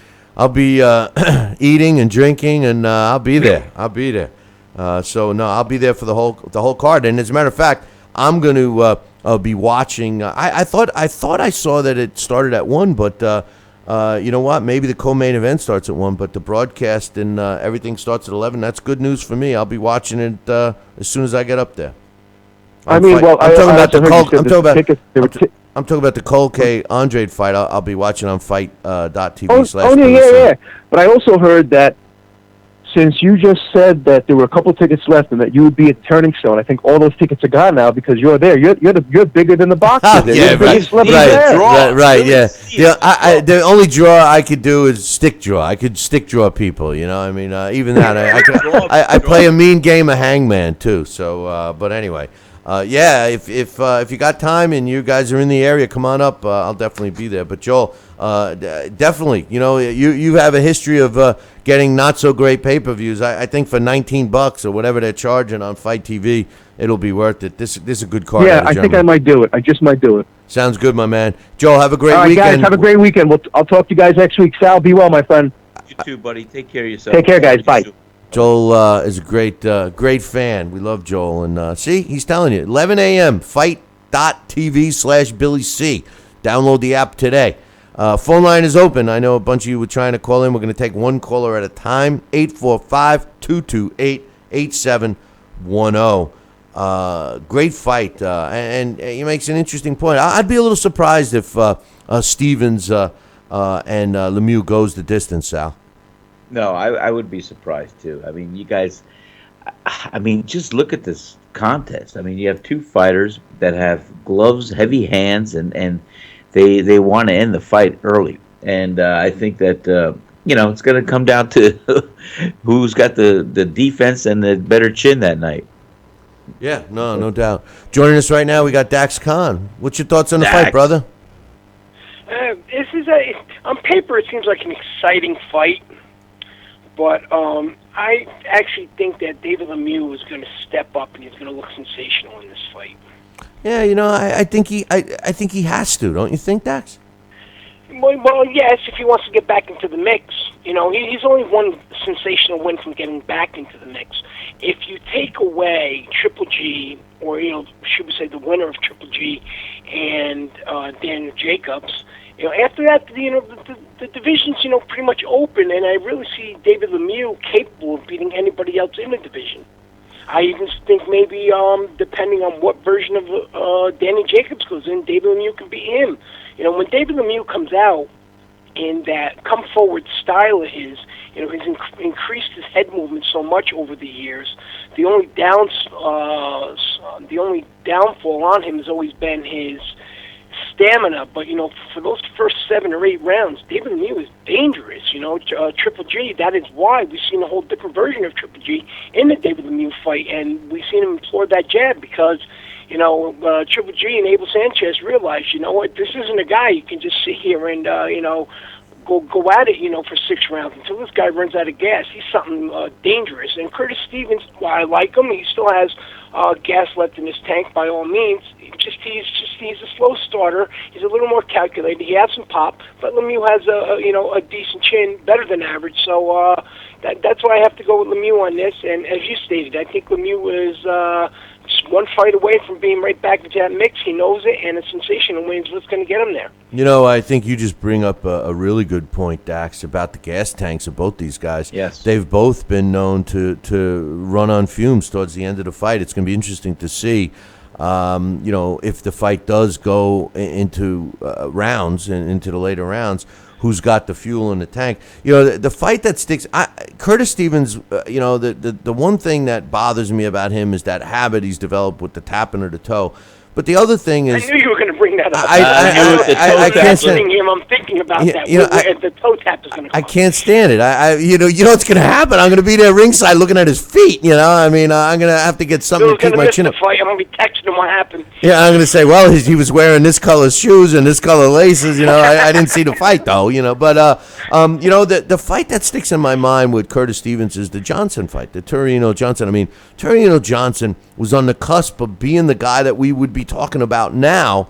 eating and drinking, and I'll be there. I'll be there. I'll be there for the whole card. And as a matter of fact, I'm going to be watching. I thought I saw that it started at 1, but you know what? Maybe the co-main event starts at 1, but the broadcast and everything starts at 11. That's good news for me. I'll be watching it as soon as I get up there. I'm talking about the Culcay Andrade fight. I'll be watching on fight.tv/BillyC. Yeah. But I also heard that since you just said that there were a couple tickets left and that you would be at Turning Stone, I think all those tickets are gone now because you're there. You're bigger than the boxers. There. Yeah, You're the biggest celebrity there. right, yeah. The only draw I could do is stick draw. I could stick draw people, you know. I mean, even that. I play a mean game of hangman too. So, but anyway, yeah. If you got time and you guys are in the area, come on up. I'll definitely be there. But Joel, definitely, you know, you have a history of getting not so great pay-per-views. I think for $19 or whatever they're charging on Fight TV, it'll be worth it. This is a good card. Yeah, I think I might do it. I just might do it. Sounds good, my man. Joel, have a great All right, weekend. guys, have a great weekend. I'll talk to you guys next week. Sal, be well, my friend. You too, buddy. Take care of yourself. Take care, guys. Bye. Joel is a great fan. We love Joel. And see, he's telling you, 11 a.m., fight.tv/Billy C. Download the app today. Phone line is open. I know a bunch of you were trying to call in. We're going to take one caller at a time. 845-228-8710. Great fight. And he makes an interesting point. I'd be a little surprised if Stevens and Lemieux goes the distance, Sal. No, I would be surprised too. I mean, you guys, I mean, just look at this contest. I mean, you have two fighters that have gloves, heavy hands, and they want to end the fight early. And I think that, you know, it's going to come down to who's got the defense and the better chin that night. Yeah, no doubt. Joining us right now, we got Dax Khan. What's your thoughts on the fight, brother? This is on paper, it seems like an exciting fight. But I actually think that David Lemieux is going to step up and he's going to look sensational in this fight. Yeah, you know, I think he has to, don't you think, Dax? Well, yes, if he wants to get back into the mix. You know, he's only one sensational win from getting back into the mix. If you take away Triple G, or, you know, should we say the winner of Triple G and Daniel Jacobs, you know, after that, you know, the division's, you know, pretty much open, and I really see David Lemieux capable of beating anybody else in the division. I even think maybe, depending on what version of Danny Jacobs goes in, David Lemieux can beat him. You know, when David Lemieux comes out in that come-forward style of his, you know, he's increased his head movement so much over the years. The only downfall on him has always been his stamina, but, you know, for those first 7 or 8 rounds, David Lemieux is dangerous. You know, Triple G, that is why we've seen a whole different version of Triple G in the David Lemieux fight, and we've seen him employ that jab because, you know, Triple G and Abel Sanchez realized, you know what, this isn't a guy you can just sit here and, you know, go at it, you know, for 6 rounds until this guy runs out of gas. He's something dangerous. And Curtis Stevens, while I like him, he still has gas left in his tank by all means. He's a slow starter. He's a little more calculated. He has some pop, but Lemieux has a decent chin, better than average. So that's why I have to go with Lemieux on this. And as you stated, I think Lemieux is just one fight away from being right back into that mix. He knows it, and a sensational win is what's going to get him there. You know, I think you just bring up a really good point, Dax, about the gas tanks of both these guys. Yes. They've both been known to run on fumes towards the end of the fight. It's going to be interesting to see, you know, if the fight does go into rounds and into the later rounds, who's got the fuel in the tank. You know, the fight that sticks, Curtis Stevens, you know, the one thing that bothers me about him is that habit he's developed with the tapping of the toe. But the other thing is, I knew you were going to bring that up. I can't stand him. I'm thinking about that. You know, The toe tap is going to come. I can't stand it. You know what's going to happen? I'm going to be there ringside looking at his feet. You know, I mean, I'm going to have to get something to keep my chin up. Fight. I'm going to be texting him what happened. Yeah, I'm going to say, well, he was wearing this color shoes and this color laces. You know, I didn't see the fight though. You know, but you know, the fight that sticks in my mind with Curtis Stevens is the Johnson fight, the Torino Johnson. I mean, Torino Johnson was on the cusp of being the guy that we would be talking about now,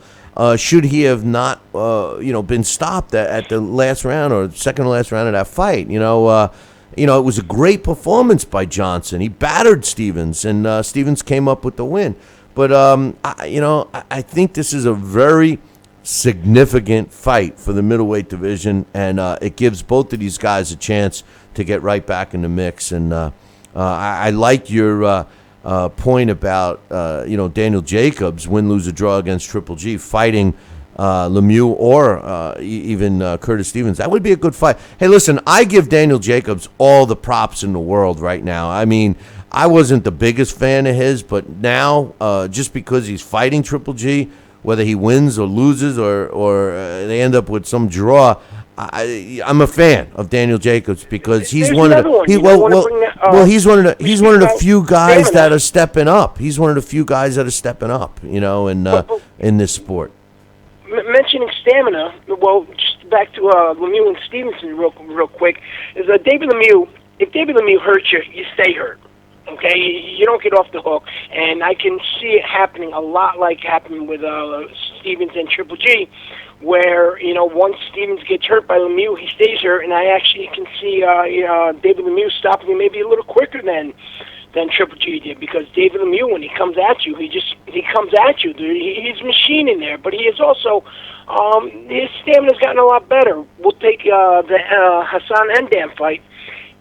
should he have not, you know, been stopped at the last round or second to last round of that fight. You know, it was a great performance by Johnson. He battered Stevens, and Stevens came up with the win. But I think this is a very significant fight for the middle-weight division, and it gives both of these guys a chance to get right back in the mix. And I like your point about Daniel Jacobs, win, lose, or draw against Triple G, fighting Lemieux or even Curtis Stevens. That would be a good fight. Hey, listen, I give Daniel Jacobs all the props in the world right now. I mean, I wasn't the biggest fan of his, but now, just because he's fighting Triple G, whether he wins or loses or they end up with some draw, I'm a fan of Daniel Jacobs because he's one of the he's one of the few guys that are stepping up. He's one of the few guys that are stepping up, in this sport. Mentioning stamina, well, just back to Lemieux and Stevenson real quick, is David Lemieux. If David Lemieux hurts you, you stay hurt. Okay, you don't get off the hook, and I can see it happening a lot like happened with Stevens and Triple G, where once Stevens gets hurt by Lemieux, he stays hurt, and I actually can see David Lemieux stopping him maybe a little quicker than Triple G did, because David Lemieux, when he comes at you, he comes at you. He's a machine in there, but he is also his stamina's gotten a lot better. We'll take the Hassan Endam fight,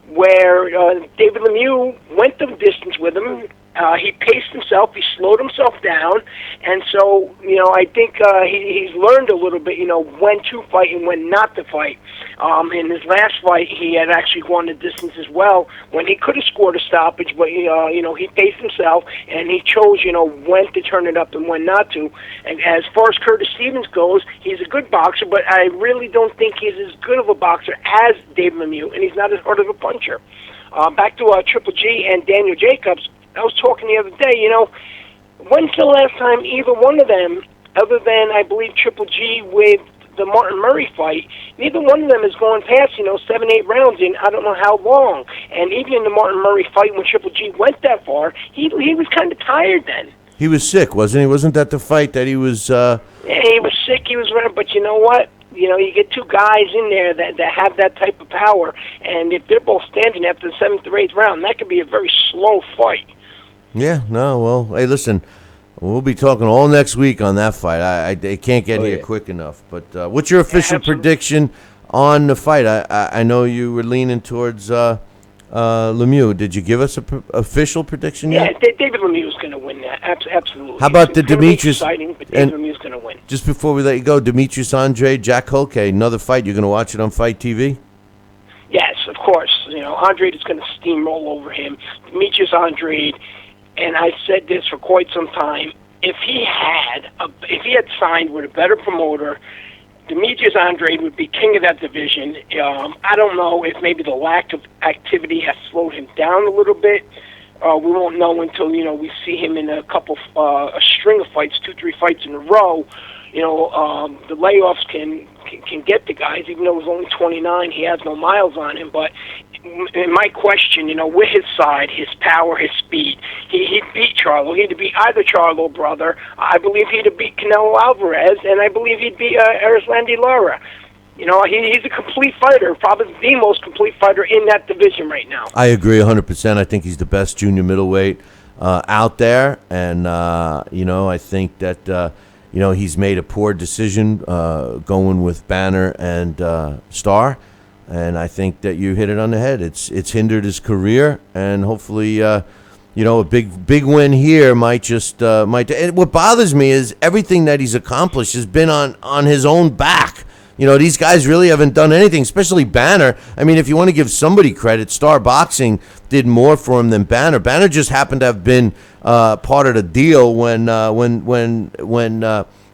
where David Lemieux went the distance with him. He paced himself. He slowed himself down. And so, I think he's learned a little bit, when to fight and when not to fight. In his last fight, he had actually gone the distance as well when he could have scored a stoppage, but, he paced himself, and he chose, when to turn it up and when not to. And as far as Curtis Stevens goes, he's a good boxer, but I really don't think he's as good of a boxer as David Lemieux, and he's not as hard of a puncher. Back to Triple G and Daniel Jacobs, I was talking the other day, when's the last time either one of them, other than, I believe, Triple G with the Martin Murray fight, neither one of them is going past, 7-8 rounds in I don't know how long. And even in the Martin Murray fight, when Triple G went that far, he was kind of tired then. He was sick, wasn't he? Wasn't that the fight that he was... Yeah, he was sick, he was running, but you know what? You get two guys in there that have that type of power, and if they're both standing after the 7th or 8th round, that could be a very slow fight. Yeah, no, well, hey, listen, we'll be talking all next week on that fight. I can't get here quick enough. But what's your official prediction on the fight? I know you were leaning towards Lemieux. Did you give us an official prediction yet? Yeah, David Lemieux is going to win that. Absolutely. How about the Demetrius? Exciting, but David Lemieux is going to win. Just before we let you go, Demetrius Andrade, Jack Culcay, another fight. You're going to watch it on Fight TV? Yes, of course. Andrade is going to steamroll over him. Demetrius Andrade. And I said this for quite some time. If he had signed with a better promoter, Demetrius Andrade would be king of that division. I don't know if maybe the lack of activity has slowed him down a little bit. We won't know until we see him in a string of fights, 2-3 fights in a row. The layoffs can get the guys, even though he's only 29. He has no miles on him, but. In my question, with his side, his power, his speed, he'd beat Charlo. He'd beat either Charlo brother. I believe he'd beat Canelo Alvarez, and I believe he'd beat Erislandy Lara. He's a complete fighter, probably the most complete fighter in that division right now. I agree 100%. I think he's the best junior middleweight out there, and I think that he's made a poor decision going with Banner and Starr. And I think that you hit it on the head. It's hindered his career, and hopefully, a big win here might. And what bothers me is everything that he's accomplished has been on his own back. These guys really haven't done anything, especially Banner. I mean, if you want to give somebody credit, Star Boxing did more for him than Banner. Banner just happened to have been part of the deal when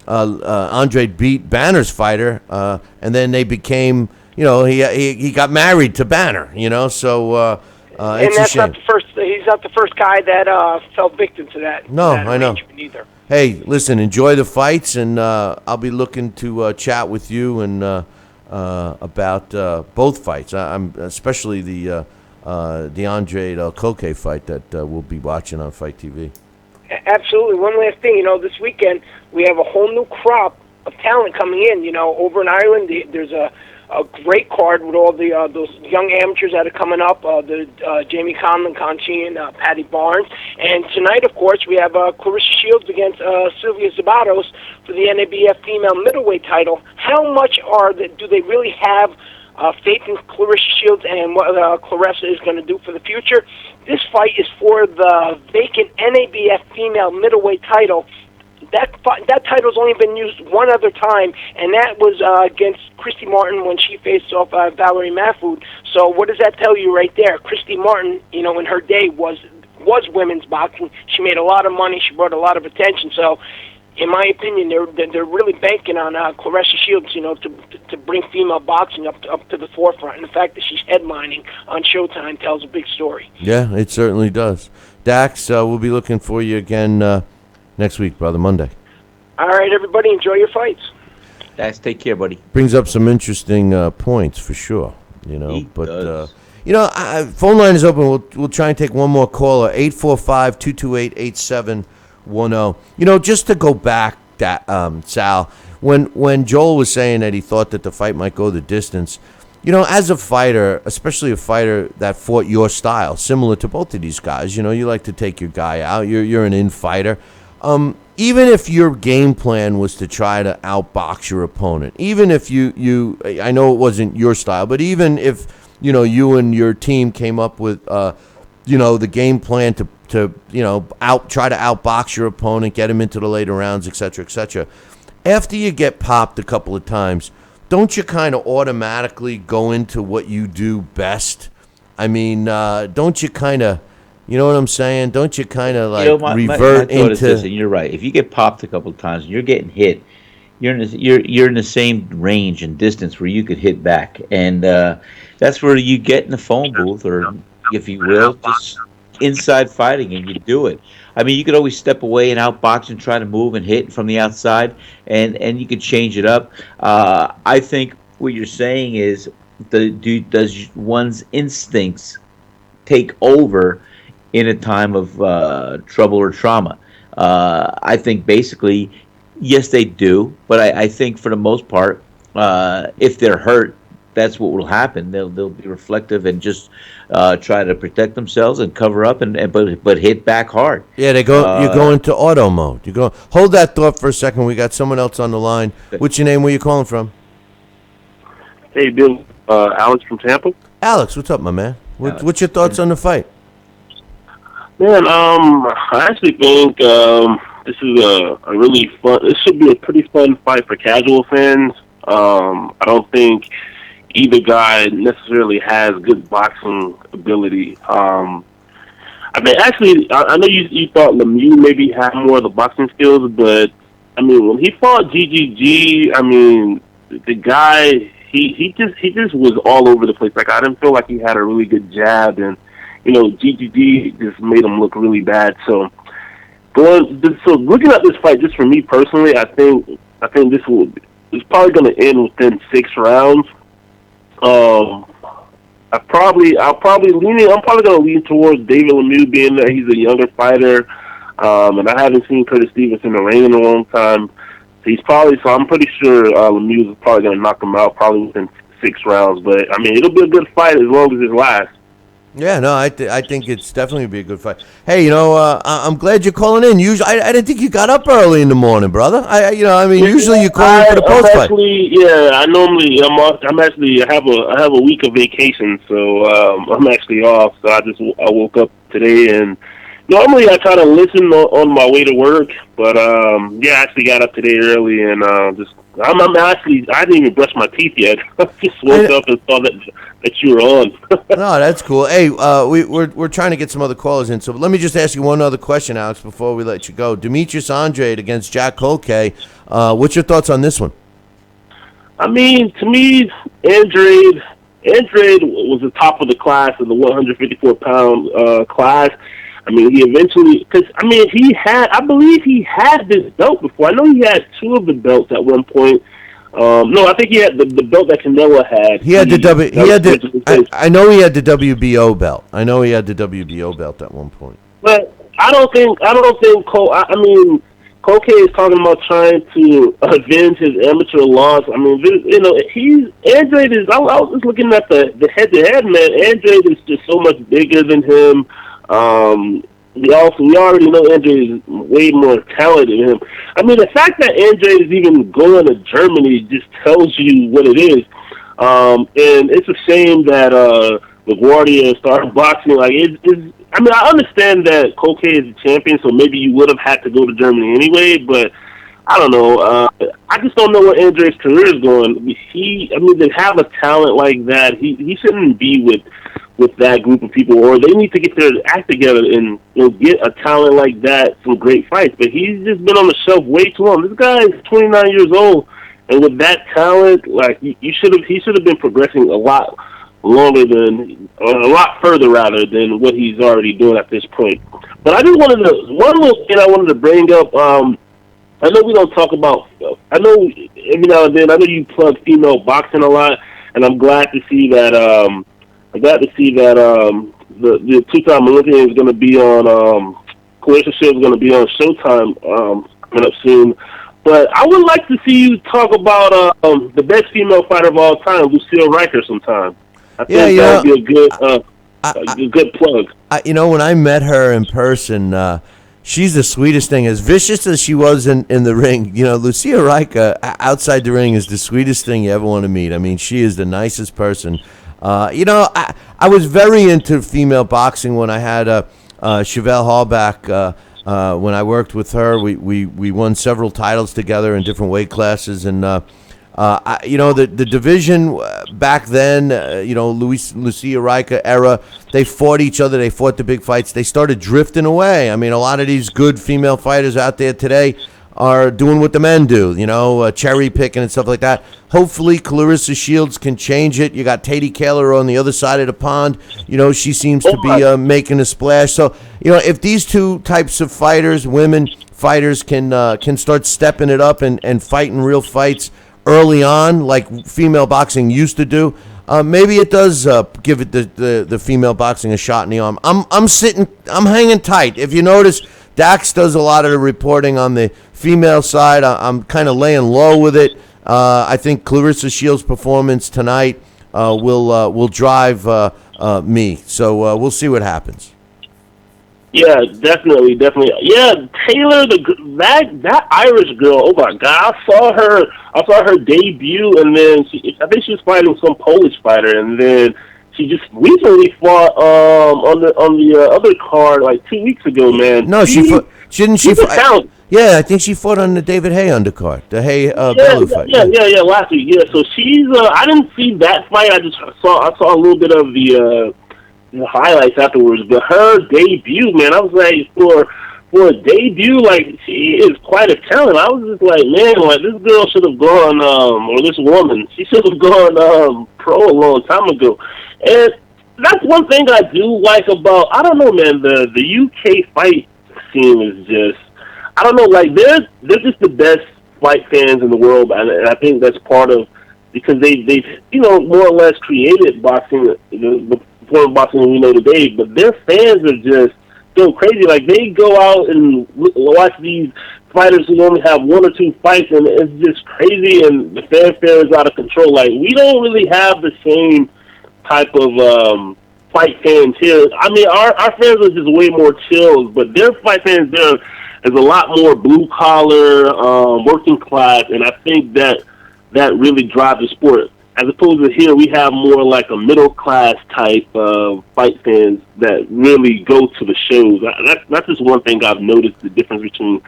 Andre beat Banner's fighter, and then they became. He got married to Banner. So and it's that's a shame. not the first. He's not the first guy that fell victim to that. No, that I know. Either. Hey, listen, enjoy the fights, and I'll be looking to chat with you and about both fights. I'm especially the Andrade Culcay fight that we'll be watching on Fight TV. Absolutely. One last thing, this weekend we have a whole new crop of talent coming in. Over in Ireland, there's a great card with all the those young amateurs that are coming up, Jamie Conlon, Conchi, and Patty Barnes. And tonight, of course, we have Clarissa Shields against Sylvia Zabatos for the NABF female middleweight title. How much do they really have faith in Clarissa Shields and what Clarissa is going to do for the future? This fight is for the vacant NABF female middleweight title. that title's only been used one other time, and that was against Christy Martin when she faced off Valerie Mahfoud. So what does that tell you right there? Christy Martin, in her day was women's boxing. She made a lot of money. She brought a lot of attention. So, in my opinion, they're really banking on Claressa Shields, to bring female boxing up to the forefront. And the fact that she's headlining on Showtime tells a big story. Yeah, it certainly does. Dax, we'll be looking for you again next week, brother, Monday. All right, everybody, enjoy your fights. Dax, take care, buddy. Brings up some interesting points for sure. He But does. phone line is open. We'll try and take one more caller. 845-228-8710. Just to go back, Sal, when Joel was saying that he thought that the fight might go the distance, as a fighter, especially a fighter that fought your style, similar to both of these guys, you like to take your guy out. You're an in-fighter. Even if your game plan was to try to outbox your opponent, even if you I know it wasn't your style, but even if you and your team came up with the game plan to try to outbox your opponent, get him into the later rounds, etc., etc. After you get popped a couple of times, don't you kind of automatically go into what you do best? I mean, don't you kind of, you know what I'm saying? Don't you kind of revert my thought is this, into? and you're right. If you get popped a couple of times and you're getting hit, you're in the same range and distance where you could hit back, and that's where you get in the phone booth, or if you will, just inside fighting, and you do it. I mean, you could always step away and outbox and try to move and hit from the outside, and you could change it up. I think what you're saying is, does one's instincts take over in a time of trouble or trauma? I think basically, yes, they do, but I think for the most part, if they're hurt, that's what will happen. They'll be reflective and just try to protect themselves and cover up, but hit back hard. Yeah, you go into auto mode. You go. Hold that thought for a second. We got someone else on the line. What's your name? Where you calling from? Hey, Bill. Alex from Tampa. Alex, what's up, my man? What's your thoughts on the fight? Man, I actually think this is a really fun. This should be a pretty fun fight for casual fans. I don't think either guy necessarily has good boxing ability. I mean, actually, I know you thought Lemieux maybe had more of the boxing skills, but I mean, when he fought GGG, I mean, the guy he just was all over the place. Like, I didn't feel like he had a really good jab, and GGG just made him look really bad. So looking at this fight, just for me personally, I think this is probably going to end within 6 rounds. I'm probably going to lean towards David Lemieux, being that he's a younger fighter, and I haven't seen Curtis Stevens in the ring in a long time. So I'm pretty sure Lemieux is probably going to knock him out probably within 6 rounds. But I mean, it'll be a good fight as long as it lasts. Yeah, no, I think it's definitely be a good fight. Hey, I'm glad you're calling in. Usually, I didn't think you got up early in the morning, brother. Usually you call in for the post fight. I have a week of vacation, so I'm actually off. So I woke up today, and normally I try to listen on my way to work, but I actually got up today early, and I didn't even brush my teeth yet. I just woke up and saw that you were on. No, that's cool. Hey, we're trying to get some other callers in, so let me just ask you one other question, Alex, before we let you go. Demetrius Andrade against Jack Culcay. What's your thoughts on this one? I mean, to me, Andrade was the top of the class in the 154-pound class. I mean, he eventually, I believe he had this belt before. I know he had 2 of the belts at one point. No, I think he had the belt that Canelo had. I know he had the WBO belt. I know he had the WBO belt at one point. But I don't think Culcay is talking about trying to avenge his amateur loss. I mean, Andrade is. I was just looking at the head-to-head, man. Andrade is just so much bigger than him. We already know Andrade is way more talented than him. I mean, the fact that Andrade is even going to Germany just tells you what it is. And it's a shame that LaGuardia started boxing. I understand that Culcay is a champion, so maybe you would have had to go to Germany anyway, but I don't know. I just don't know where Andre's career is going. To have a talent like that, he shouldn't be with that group of people, or they need to get their act together and get a talent like that some great fights. But he's just been on the shelf way too long. This guy is 29 years old, and with that talent, like he should have been progressing a lot further rather than what he's already doing at this point. But I just one little thing I wanted to bring up. I know we don't talk about. I know every now and then. I know you plug female boxing a lot, and I'm glad to see that. The two-time Olympian is going to be on. Clarissa Shields is going to be on Showtime coming up soon. But I would like to see you talk about the best female fighter of all time, Lucille Riker, sometime. I think that would be a good plug. When I met her in person, she's the sweetest thing. As vicious as she was in the ring, Lucille Riker outside the ring is the sweetest thing you ever want to meet. I mean, she is the nicest person. I was very into female boxing when I had Chevelle Hallback. When I worked with her, we won several titles together in different weight classes, and the division back then, Lucia Riker era, they fought each other. They fought the big fights. They started drifting away. I mean, a lot of these good female fighters out there today are doing what the men do, cherry picking and stuff like that. Hopefully, Clarissa Shields can change it. You got Katie Kaler on the other side of the pond. She seems to be making a splash. So, if these two types of fighters, women fighters, can start stepping it up and fighting real fights early on, like female boxing used to do, maybe it does give it the female boxing a shot in the arm. I'm hanging tight. If you notice, Dax does a lot of the reporting on the female side. I'm kind of laying low with it. I think Clarissa Shields' performance tonight will drive me. So we'll see what happens. Yeah, definitely. Yeah, Taylor, that Irish girl. Oh my God, I saw her debut, and then I think she was fighting some Polish fighter, and then she just recently fought on the other card like 2 weeks ago. Man, no, she fought. Yeah, I think she fought on the David Hay undercard, the Hay Bellew fight. Yeah, last week. Yeah, so she's. I didn't see that fight. I saw a little bit of the highlights afterwards, but her debut, man, I was like, for a debut, like, she is quite a talent. I was just like, man, like, this girl should have gone, or this woman, she should have gone pro a long time ago. And that's one thing I do like about, I don't know, man, the UK fight scene is just, I don't know, like, they're just the best fight fans in the world, and I think that's part of, because they've more or less created boxing, the form of boxing we know today, but their fans are just so crazy. Like, they go out and watch these fighters who only have one or two fights, and it's just crazy, and the fanfare is out of control. Like, we don't really have the same type of fight fans here. I mean, our fans are just way more chilled, but their fight fans there is a lot more blue-collar, working class, and I think that really drives the sport. As opposed to here, we have more like a middle-class type of fight fans that really go to the shows. That's just one thing I've noticed, the difference between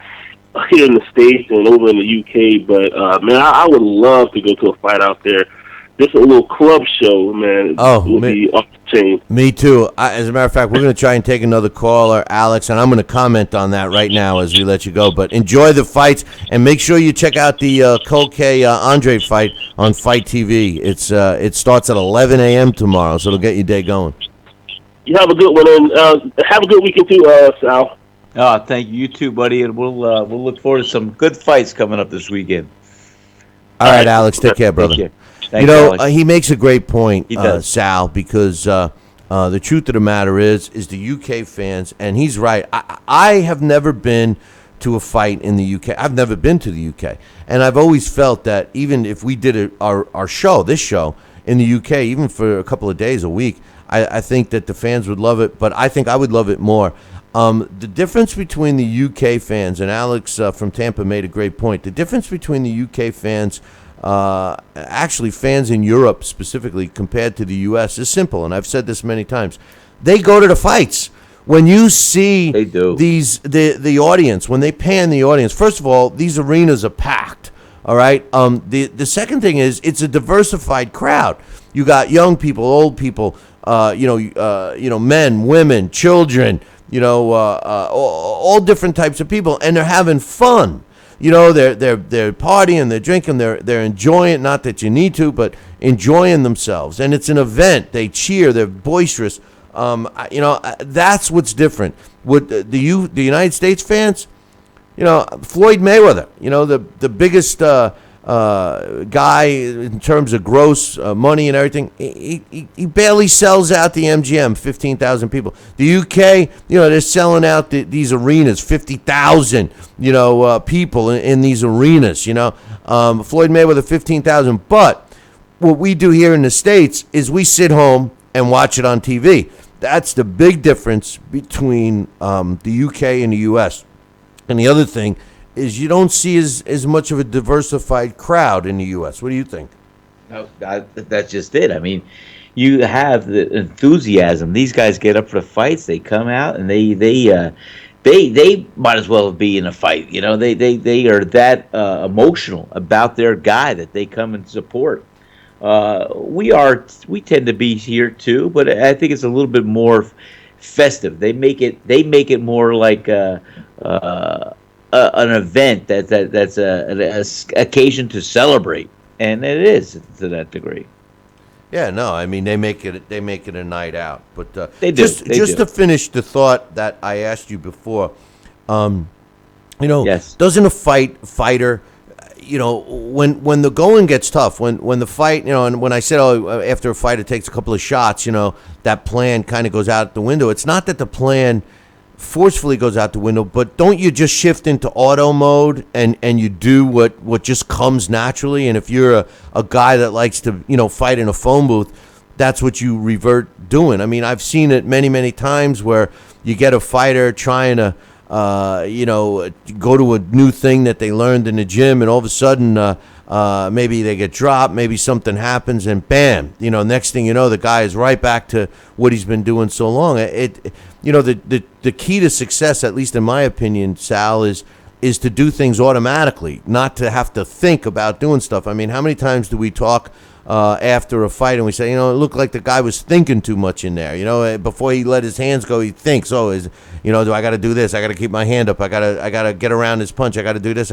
here in the States and over in the UK. But, man, I would love to go to a fight out there. Just a little club show, man. Would be off the chain. Me too. As a matter of fact, we're going to try and take another caller, Alex, and I'm going to comment on that right now as we let you go. But enjoy the fights, and make sure you check out the Culcay Andre fight on Fight TV. It starts at 11 a.m. tomorrow, so it'll get your day going. You have a good one, and have a good weekend too, Sal. Oh, thank you. You too, buddy, and we'll look forward to some good fights coming up this weekend. All right, Alex, take care, brother. Thank you. Thanks, he makes a great point, He does. Sal, because the truth of the matter is the UK fans, and he's right. I have never been to a fight in the UK. I've never been to the UK, and I've always felt that even if we did our show, this show, in the UK, even for a couple of days a week, I think that the fans would love it, but I think I would love it more. The difference between the UK fans, and Alex from Tampa made a great point, the difference between the UK fans, actually fans in Europe specifically compared to the U.S. is simple, and I've said this many times. They go to the fights. when you see They do. the audience, when they pan the audience, first of all, these arenas are packed. All right. The second thing is it's a diversified crowd. You got young people, old people, men, women, children, all different types of people, and they're having fun. They're partying, they're drinking, they're enjoying. Not that you need to, but enjoying themselves. And it's an event. They cheer. They're boisterous. That's what's different. With the United States fans, Floyd Mayweather, the biggest guy in terms of gross money and everything, he barely sells out the MGM, 15,000 people. The UK, they're selling out these arenas, 50,000, people in these arenas, Floyd Mayweather, 15,000. But what we do here in the States is we sit home and watch it on TV. That's the big difference between the UK and the US. And the other thing is you don't see as much of a diversified crowd in the U.S. What do you think? No, that's just it. I mean, you have the enthusiasm. These guys get up for the fights. They come out and they might as well be in a fight. They are that emotional about their guy that they come and support. We tend to be here too, but I think it's a little bit more festive. They make it more like an event that's an occasion to celebrate, and it is to that degree. Yeah, no, I mean they make it a night out. But they do. Just to finish the thought that I asked you before, Yes. Doesn't a fighter, when the going gets tough, when the fight, and when I said, after a fighter takes a couple of shots, that plan kind of goes out the window. It's not that the plan forcefully goes out the window, but don't you just shift into auto mode and you do what just comes naturally? And if you're a guy that likes to, fight in a phone booth, that's what you revert doing. I mean, I've seen it many, many times where you get a fighter trying to, go to a new thing that they learned in the gym, and all of a sudden, maybe they get dropped, maybe something happens, and bam, next thing you know, the guy is right back to what he's been doing so long. The key to success, at least in my opinion, Sal, is to do things automatically, not to have to think about doing stuff. I mean, how many times do we talk after a fight and we say, it looked like the guy was thinking too much in there. Before he let his hands go, he thinks, do I got to do this? I got to keep my hand up. I got to get around his punch. I got to do this.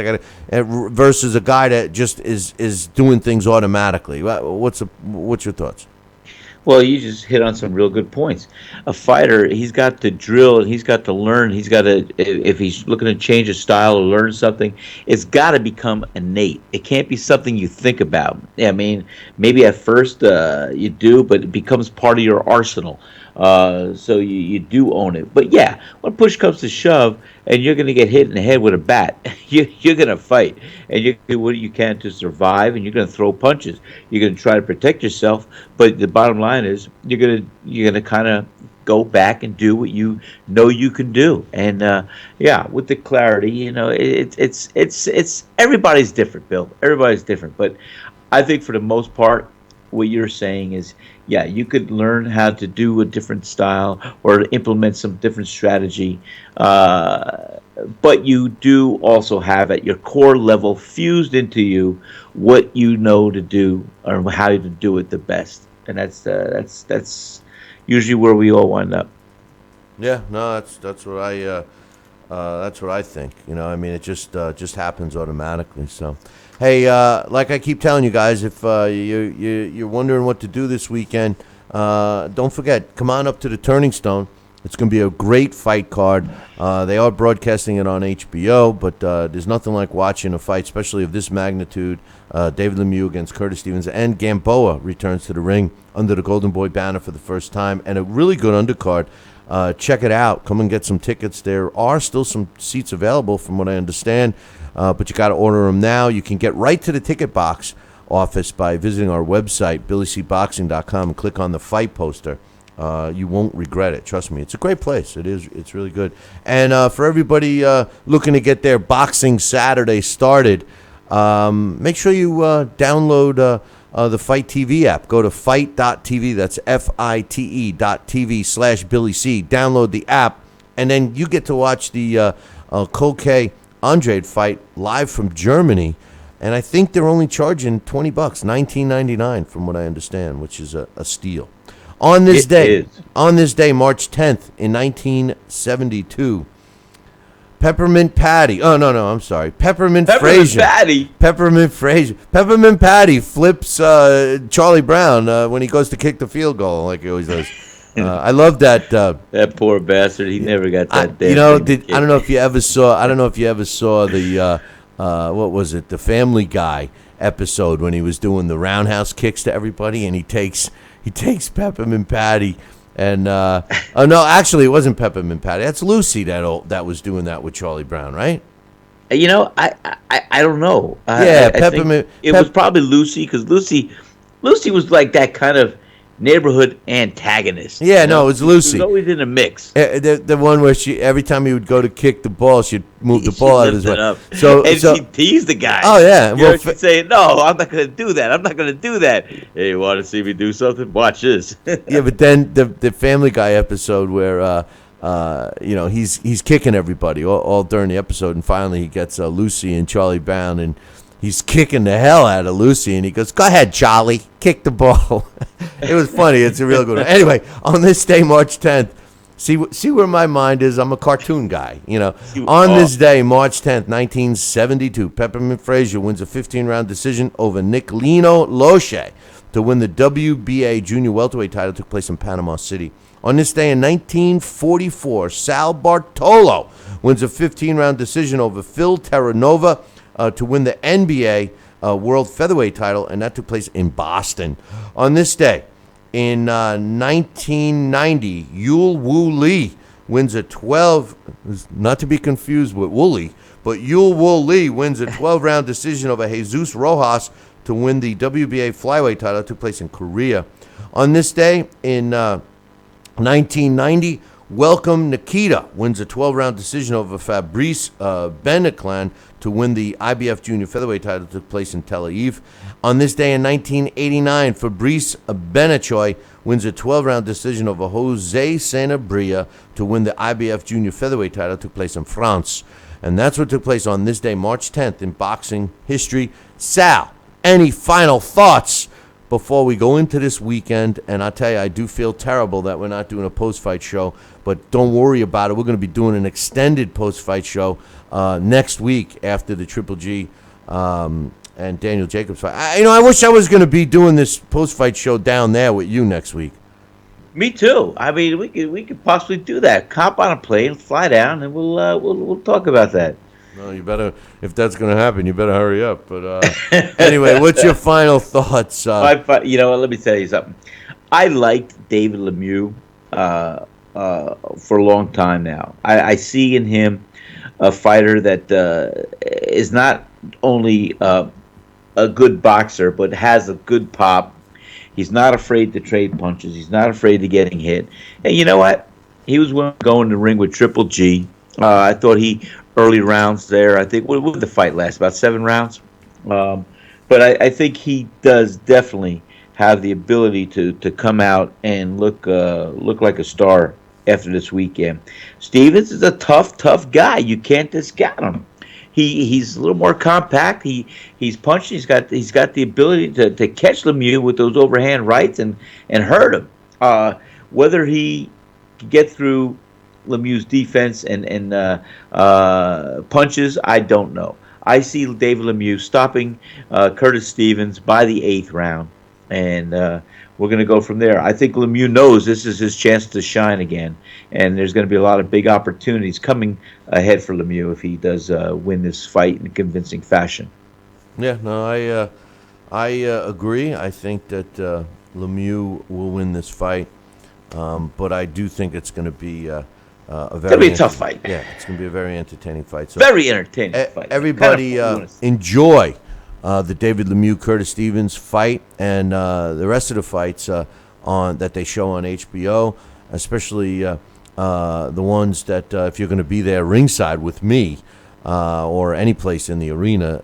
Versus a guy that just is doing things automatically. What's your thoughts? Well, you just hit on some real good points. A fighter, he's got to drill and he's got to learn. He's got to, if he's looking to change his style or learn something, it's got to become innate. It can't be something you think about. I mean, maybe at first you do, but it becomes part of your arsenal. So you do own it. But yeah, when push comes to shove and you're going to get hit in the head with a bat, you're going to fight. And you do what you can to survive, and you're going to throw punches. You're going to try to protect yourself. But the bottom line is you're going to kind of go back and do what you know you can do. And with the clarity, it's everybody's different, Bill. Everybody's different. But I think for the most part, what you're saying is, you could learn how to do a different style or implement some different strategy, but you do also have at your core level fused into you what you know to do or how to do it the best, and that's usually where we all wind up. Yeah, no, that's what I think. I mean, it just happens automatically. So. Hey, like I keep telling you guys, if you're wondering what to do this weekend, don't forget, come on up to the Turning Stone. It's going to be a great fight card. They are broadcasting it on HBO, but there's nothing like watching a fight, especially of this magnitude. David Lemieux against Curtis Stevens, and Gamboa returns to the ring under the Golden Boy banner for the first time, and a really good undercard. Check it out. Come and get some tickets. There are still some seats available from what I understand, but you got to order them now. You can get right to the ticket box office by visiting our website, BillyCBoxing.com, and click on the fight poster. You won't regret it. Trust me. It's a great place. It is. It's really good. And for everybody looking to get their Boxing Saturday started, make sure you download the Fight TV app. Go to fight.tv. That's FITE.tv/Billy C. Download the app and then you get to watch the Culcay Andrade fight live from Germany, and I think they're only charging $20, $19.99 from what I understand, which is a steal. On this day, March 10th in 1972, Peppermint Patty. Oh no, I'm sorry. Peppermint Frazier. Peppermint Patty flips Charlie Brown when he goes to kick the field goal, like he always does. I love that. That poor bastard. He never got that. I don't know if you ever saw. I don't know if you ever saw the what was it? The Family Guy episode when he was doing the roundhouse kicks to everybody, and he takes Peppermint Patty. And oh no, actually, it wasn't Peppermint Patty. That's Lucy that was doing that with Charlie Brown, right? I don't know. Yeah, I think it was probably Lucy, because Lucy was like that kind of neighborhood antagonist. Yeah, no, it was Lucy. She was always in a mix. The one where she, every time he would go to kick the ball, she'd move the ball out of his way. So she teased the guy. Oh yeah, well, she'd say, "No, I'm not going to do that. I'm not going to do that." Hey, you want to see me do something? Watch this. Yeah, but then the Family Guy episode where he's kicking everybody all during the episode, and finally he gets Lucy and Charlie Brown, and he's kicking the hell out of Lucy, and he goes, "Go ahead, Charlie, kick the ball." It was funny. It's a real good one. Anyway, on this day, March 10th, see where my mind is. I'm a cartoon guy, On this day, March 10th, 1972, Peppermint Frazier wins a 15-round decision over Nicolino Loche to win the WBA junior welterweight title. Took place in Panama City. On this day in 1944, Sal Bartolo wins a 15-round decision over Phil Terranova to win the NBA World Featherweight title, and that took place in Boston. On this day, in 1990, Yul Woo Lee wins a 12, not to be confused with Wooly, but Yul Woo Lee wins a 12-round decision over Jesus Rojas to win the WBA flyweight title. That took place in Korea. On this day, in 1990, Welcome Nikita wins a 12-round decision over Fabrice Beneklan to win the IBF Junior Featherweight title. Took place in Tel Aviv. On this day in 1989, Fabrice Benachoy wins a 12-round decision over Jose Sanabria to win the IBF Junior Featherweight title. Took place in France. And that's what took place on this day, March 10th, in boxing history. Sal, any final thoughts before we go into this weekend? And I'll tell you, I do feel terrible that we're not doing a post-fight show, but don't worry about it. We're going to be doing an extended post-fight show next week after the Triple G and Daniel Jacobs fight. I wish I was going to be doing this post-fight show down there with you next week. Me too. I mean, we could possibly do that. Hop on a plane, fly down, and we'll talk about that. No, you better. If that's going to happen, you better hurry up. But anyway, what's your final thoughts? Let me tell you something. I liked David Lemieux for a long time now. I see in him a fighter that is not only a good boxer, but has a good pop. He's not afraid to trade punches. He's not afraid to getting hit. And you know what? He was willing to go in the ring with Triple G. I thought early rounds there, I think, what did the fight last? About 7 rounds? But I think he does definitely have the ability to come out and look like a star after this weekend. Stevens is a tough guy. You can't discount him. He's a little more compact. He's punching. He's got the ability to catch Lemieux with those overhand rights and hurt him. Whether he can get through Lemieux's defense and punches, I don't know. I see David Lemieux stopping Curtis Stevens by the 8th round, and we're going to go from there. I think Lemieux knows this is his chance to shine again, and there's going to be a lot of big opportunities coming ahead for Lemieux if he does win this fight in convincing fashion. Yeah, no, I agree. I think that Lemieux will win this fight, but I do think it's going to be it's going to be a tough fight. Yeah, it's going to be a very entertaining fight. So very entertaining fight. Everybody enjoy the David Lemieux Curtis Stevens fight and the rest of the fights that they show on HBO, especially the ones that if you're going to be there ringside with me or any place in the arena.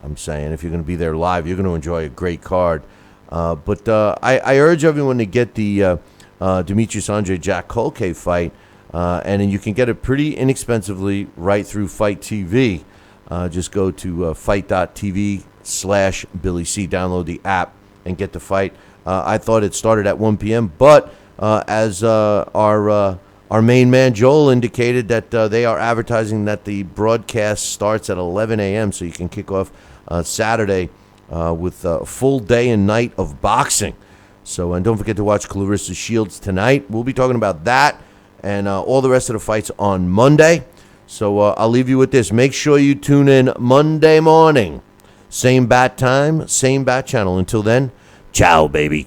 I'm saying if you're going to be there live, you're going to enjoy a great card. But I urge everyone to get the Demetrius Andre Jack Culcay fight. and then you can get it pretty inexpensively right through Fight TV. Just go to fight.tv/Billy C. Download the app and get the fight. I thought it started at 1 p.m., but as our main man Joel indicated, that they are advertising that the broadcast starts at 11 a.m., so you can kick off Saturday with a full day and night of boxing. So, and don't forget to watch Clarissa Shields tonight. We'll be talking about that and all the rest of the fights on Monday. So I'll leave you with this. Make sure you tune in Monday morning. Same bat time, same bat channel. Until then, ciao, baby.